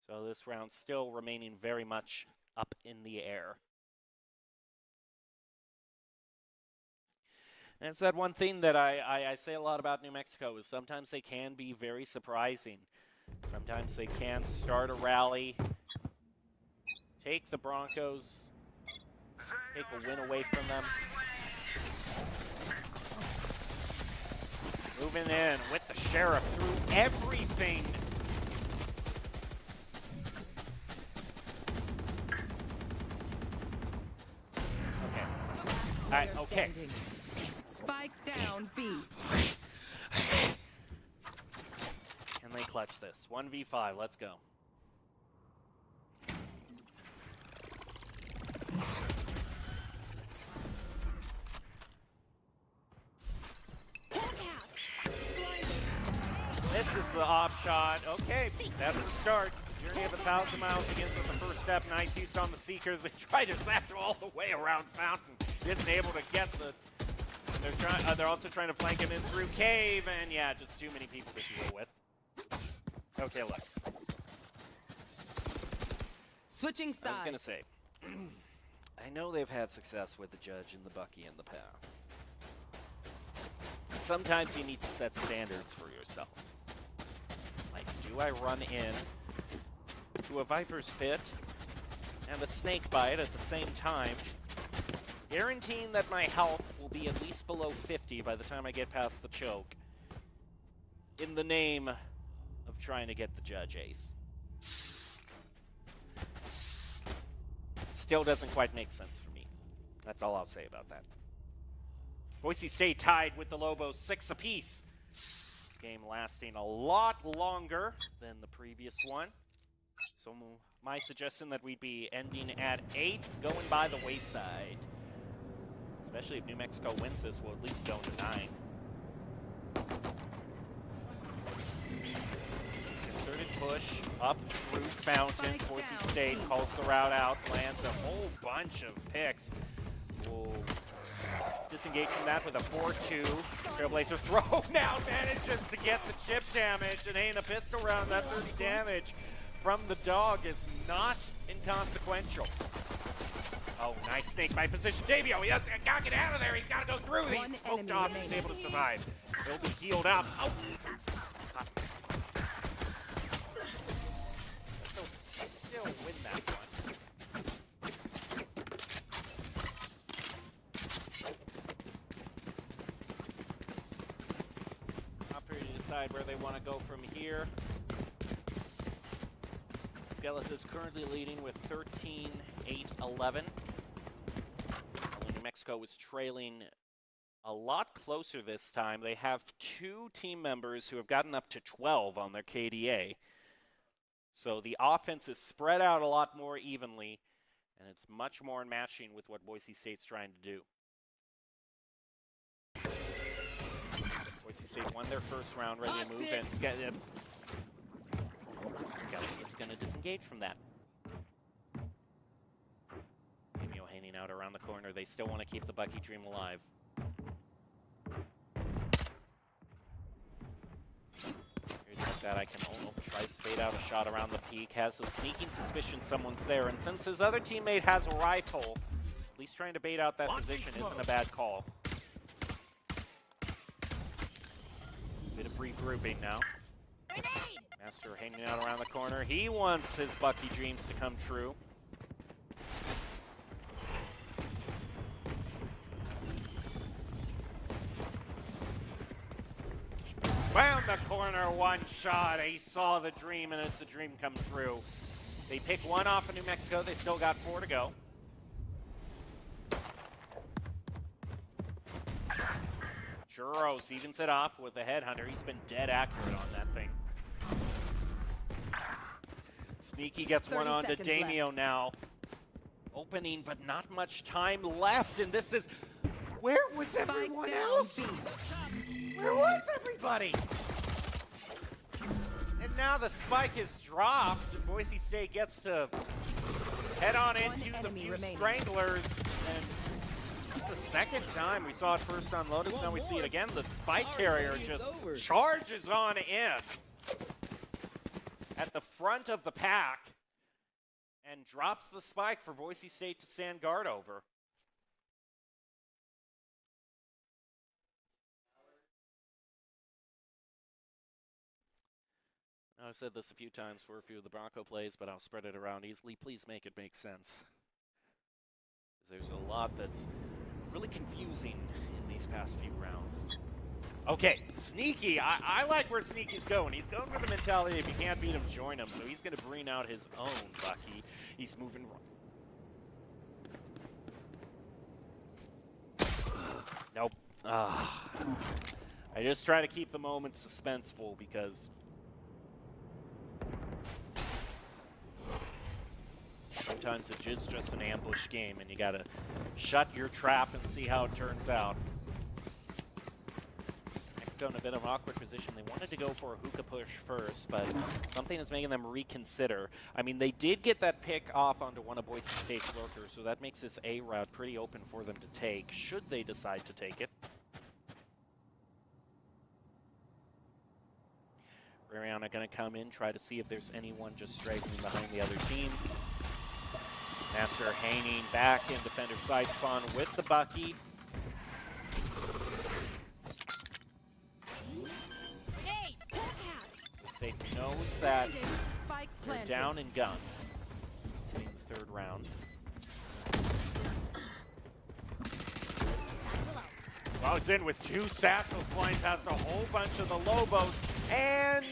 So this round still remaining very much up in the air. And it's that one thing that I say a lot about New Mexico is sometimes they can be very surprising. Sometimes they can start a rally, take the Broncos, take a win away from them. Moving in with the Sheriff through everything. Okay. All right, okay. Spike down B. Can they clutch this? 1v5, let's go. This is the off shot. Okay, that's the start. Journey of 1,000 miles begins with the first step. Nice use on the Seekers. They try to zap all the way around Fountain. Isn't able to get the... They're also trying to flank him in through Cave, and yeah, just too many people to deal with. Okay, look. Switching sides. I was going to say, I know they've had success with the Judge and the Bucky in the past. Sometimes you need to set standards for yourself. Like, do I run in to a Viper's Pit and a Snake Bite at the same time, guaranteeing that my health will be at least below 50 by the time I get past the choke, in the name of trying to get the Judge ace? Still doesn't quite make sense for me. That's all I'll say about that. Boise State tied with the Lobos 6 apiece. This game lasting a lot longer than the previous one. So my suggestion that we'd be ending at 8, going by the wayside. Especially if New Mexico wins this, we'll at least go to 9. Concerted push up through Fountain. Boise State calls the route out, lands a whole bunch of picks. We'll disengage from that with a 4-2. Trailblazer throw now manages to get the chip damage, and ain't a pistol round. That 30 damage from the dog is not inconsequential. Oh, nice snake bite position. Davio, he has got to get out of there. He's got to go through these. Smoked off. He's able to survive. He'll be healed up. Oh. Still win that one. Operator to decide where they want to go from here. Skelis is currently leading with 13-8-11. New Mexico is trailing a lot closer this time. They have 2 team members who have gotten up to 12 on their KDA. So the offense is spread out a lot more evenly, and it's much more in matching with what Boise State's trying to do. Boise State won their first round, ready to move in. Skelis is going to disengage from that. Emio hanging out around the corner. They still want to keep the Bucky dream alive. Here's like that. I can almost try to fade out a shot around the peak. Has a sneaking suspicion someone's there. And since his other teammate has a rifle, at least trying to bait out that position isn't a bad call. Bit of regrouping now. Master hanging out around the corner. He wants his Bucky dreams to come true. Found the corner, one shot. He saw the dream, and it's a dream come true. They pick one off of New Mexico. They still got 4 to go. Churros evens it off with the headhunter. He's been dead accurate on that thing. Sneaky gets one on to Damio now. Opening, but not much time left. And this is... Where was everyone else? Where was everybody? And now the spike is dropped. And Boise State gets to head on into the few stranglers. And it's the second time we saw it first on Lotus. Now we see it again. The spike carrier just charges on in at the front of the pack and drops the spike for Boise State to stand guard over. I've said this a few times for a few of the Bronco plays, but I'll spread it around easily. Please make it make sense. There's a lot that's really confusing in these past few rounds. Okay, Sneaky. I like where Sneaky's going. He's going with the mentality if you can't beat him, join him. So he's going to bring out his own Bucky. He's moving. Nope. I just try to keep the moment suspenseful because sometimes it is just an ambush game and you got to shut your trap and see how it turns out. Mexico in a bit of an awkward position. They wanted to go for a hookah push first, but something is making them reconsider. I mean, they did get that pick off onto one of Boise State's lurkers, so that makes this A route pretty open for them to take, should they decide to take it. Rariana going to come in, try to see if there's anyone just straggling behind the other team. Master hanging back in defender side spawn with the Bucky. Hey, The State knows that spike they're planted. down in guns. Seeing the third round. Logs in with two satchels flying past a whole bunch of the Lobos and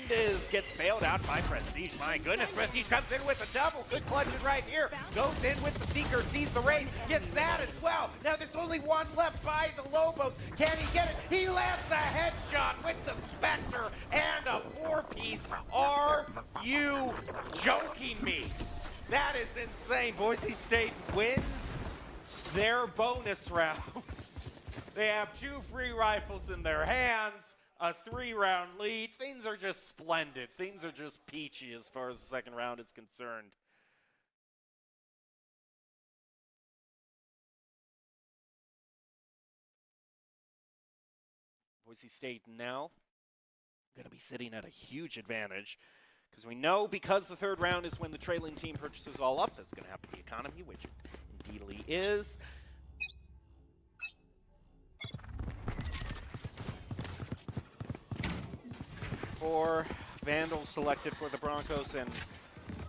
gets bailed out by Prestige. My goodness, Prestige comes in with a double. Good clutch it right here. Goes in with the Seeker, sees the raid, gets that as well. Now there's only one left by the Lobos. Can he get it? He lands a headshot with the Spectre and a four-piece. Are you joking me? That is insane. Boise State wins their bonus round. They have two free rifles in their hands, a 3-round lead. Things are just splendid. Things are just peachy as far as the second round is concerned. Boise State now going to be sitting at a huge advantage because we know because the third round is when the trailing team purchases all up, that's going to have to be economy, which it indeedly is. Four Vandals selected for the Broncos and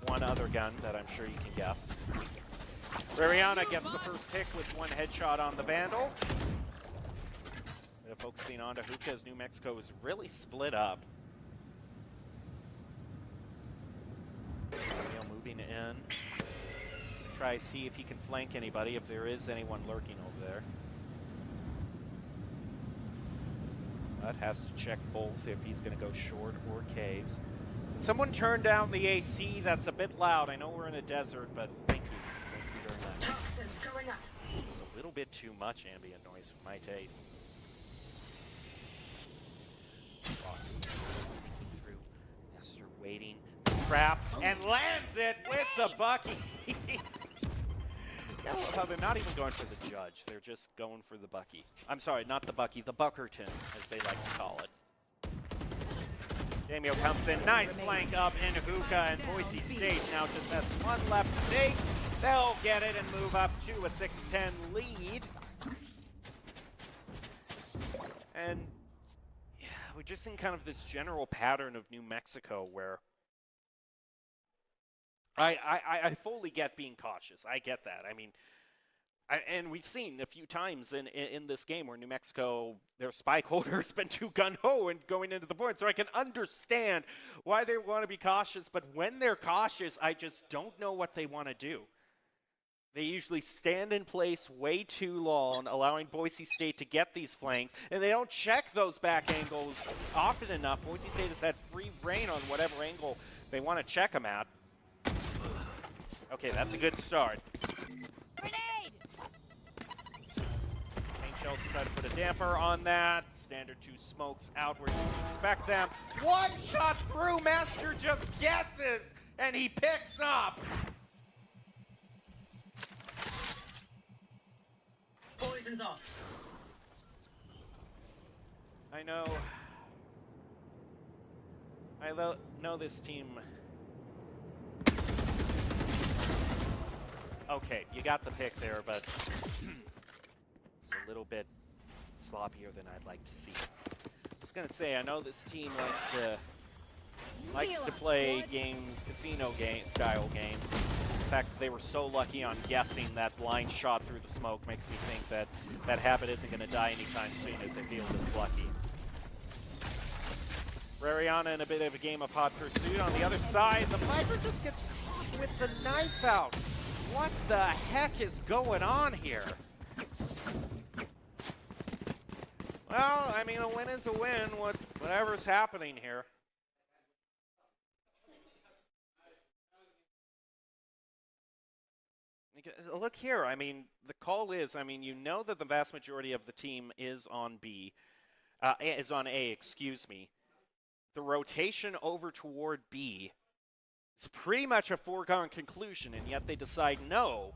one other gun that I'm sure you can guess. Rariana gets the first pick with one headshot on the Vandal. Focusing on to Hookah as New Mexico is really split up. Neil moving in. Try to see if he can flank anybody, if there is anyone lurking over there. But has to check both if he's going to go short or caves. Can someone turn down the AC? That's a bit loud. I know we're in a desert, but thank you. Thank you very much. Toxins going up. It's a little bit too much ambient noise for my taste. Ross sneaking through. Esther waiting. Trap and lands it with the Bucky. I love how they're not even going for the judge. They're just going for the Bucky. I'm sorry, not the Bucky, the Buckerton, as they like to call it. Damio comes in, nice flank up in Hookah, and Boise State now just has one left to take. They'll get it and move up to a 6-10 lead. And yeah, we're just in kind of this general pattern of New Mexico where I fully get being cautious. I get that. I mean, and we've seen a few times in this game where New Mexico, their spike holder has been too gun-ho and going into the point. So I can understand why they want to be cautious. But when they're cautious, I just don't know what they want to do. They usually stand in place way too long, allowing Boise State to get these flanks. And they don't check those back angles often enough. Boise State has had free reign on whatever angle they want to check them at. Okay, that's a good start. Grenade! Paint shells try to put a damper on that. Standard 2 smokes out where you expect them. One shot through, Master just gets his, and he picks up. Poison's off. I know this team. Okay, you got the pick there, but it's a little bit sloppier than I'd like to see. I was gonna say, I know this team likes to play games, style games. In fact, they were so lucky on guessing that blind shot through the smoke makes me think that that habit isn't going to die anytime soon if they feel this lucky. Rariana in a bit of a game of hot pursuit. On the other side, the Viper just gets caught with the knife out. What the heck is going on here? Well, I mean, a win is a win, whatever's happening here. Look here, I mean, the call is, you know that the vast majority of the team is on B. is on A, excuse me. The rotation over toward B is pretty much a foregone conclusion, and yet they decide, no,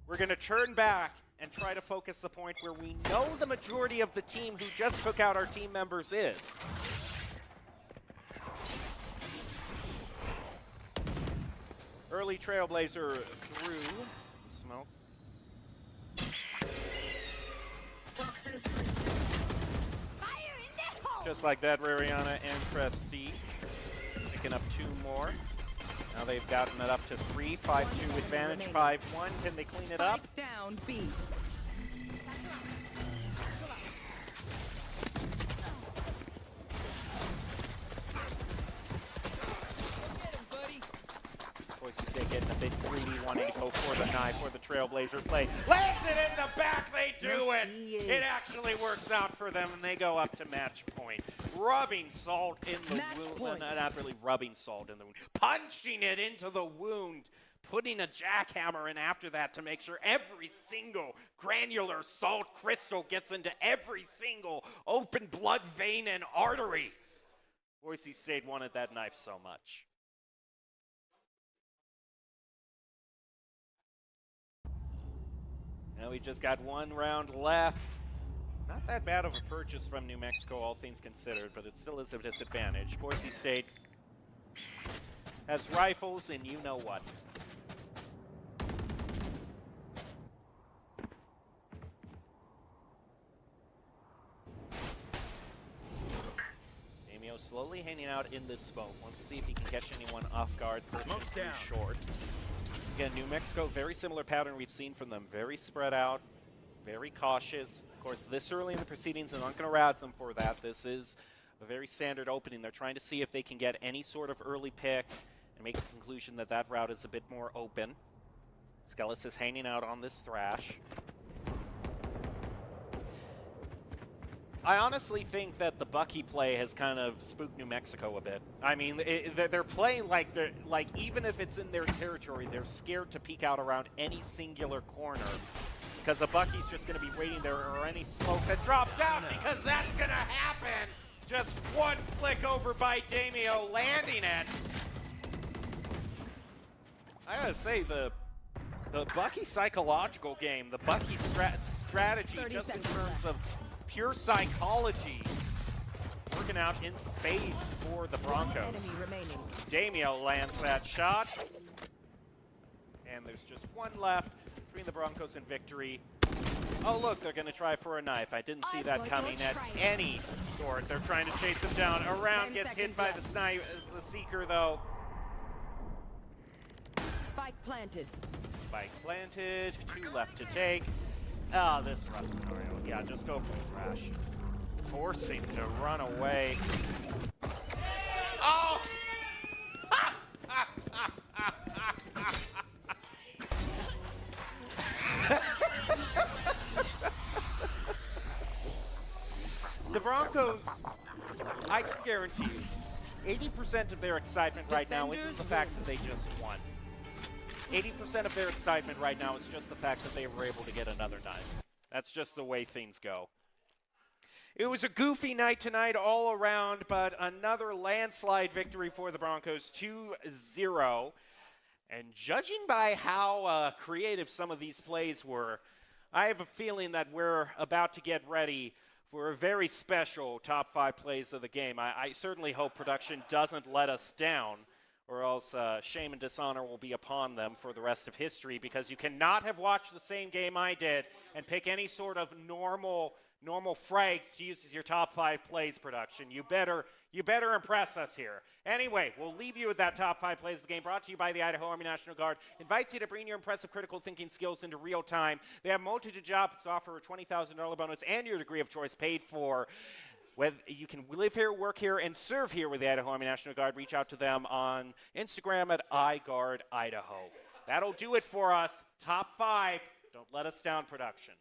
we're going to turn back and try to focus the point where we know the majority of the team who just took out our team members is. Early Trailblazer through the smoke. Just like that, Rariana and Prestige picking up 2 more. Now they've gotten it up to 3, 5-2 advantage, 5-1. Can they clean it up? Down B. Boise State getting a bit greedy, wanting to go for the knife or the Trailblazer play. Lands it in the back, they do it! It actually works out for them, and they go up to match point. Rubbing salt in the wound. Not really rubbing salt in the wound. Punching it into the wound. Putting a jackhammer in after that to make sure every single granular salt crystal gets into every single open blood vein and artery. Boise State wanted that knife so much. Now we just got 1 round left. Not that bad of a purchase from New Mexico, all things considered, but it still is a disadvantage. Boise State has rifles and you know what. Damio slowly hanging out in this smoke. Let's see if he can catch anyone off guard. Smoke's down. Short. Again, New Mexico, very similar pattern we've seen from them. Very spread out, very cautious. Of course, this early in the proceedings, I'm not going to razz them for that. This is a very standard opening. They're trying to see if they can get any sort of early pick and make a conclusion that that route is a bit more open. Skellis is hanging out on this Thrash. I honestly think that the Bucky play has kind of spooked New Mexico a bit. I mean, they're playing like even if it's in their territory, they're scared to peek out around any singular corner because a Bucky's just going to be waiting there, or any smoke that drops out, because that's going to happen. Just one flick over by Damio, landing it. I gotta say, the Bucky psychological game, the Bucky strategy, just in terms of pure psychology, working out in spades for the Broncos. Damio lands that shot. And there's just 1 left between the Broncos and victory. Oh, look, they're going to try for a knife. I didn't see that coming at any sort. They're trying to chase him down. Around gets hit by the snipe, the Seeker, though. Spike planted. Spike planted. 2 left to take. Oh, this rough scenario. Yeah, just go for the Thrash. Forcing to run away. Oh! The Broncos, I can guarantee you, 80% of their excitement right now isn't the fact that they just won. 80% of their excitement right now is just the fact that they were able to get another knife. That's just the way things go. It was a goofy night tonight all around, but another landslide victory for the Broncos, 2-0. And judging by how creative some of these plays were, I have a feeling that we're about to get ready for a very special top 5 plays of the game. I certainly hope production doesn't let us down, or else shame and dishonor will be upon them for the rest of history, because you cannot have watched the same game I did and pick any sort of normal frags to use as your top 5 plays, production. You better impress us here. Anyway, we'll leave you with that top 5 plays of the game, brought to you by the Idaho Army National Guard. Invites you to bring your impressive critical thinking skills into real time. They have multitude jobs to offer a $20,000 bonus and your degree of choice paid for. Whether you can live here, work here, and serve here with the Idaho Army National Guard, reach out to them on Instagram at iGuardIdaho. That'll do it for us. Top 5. Don't let us down, production.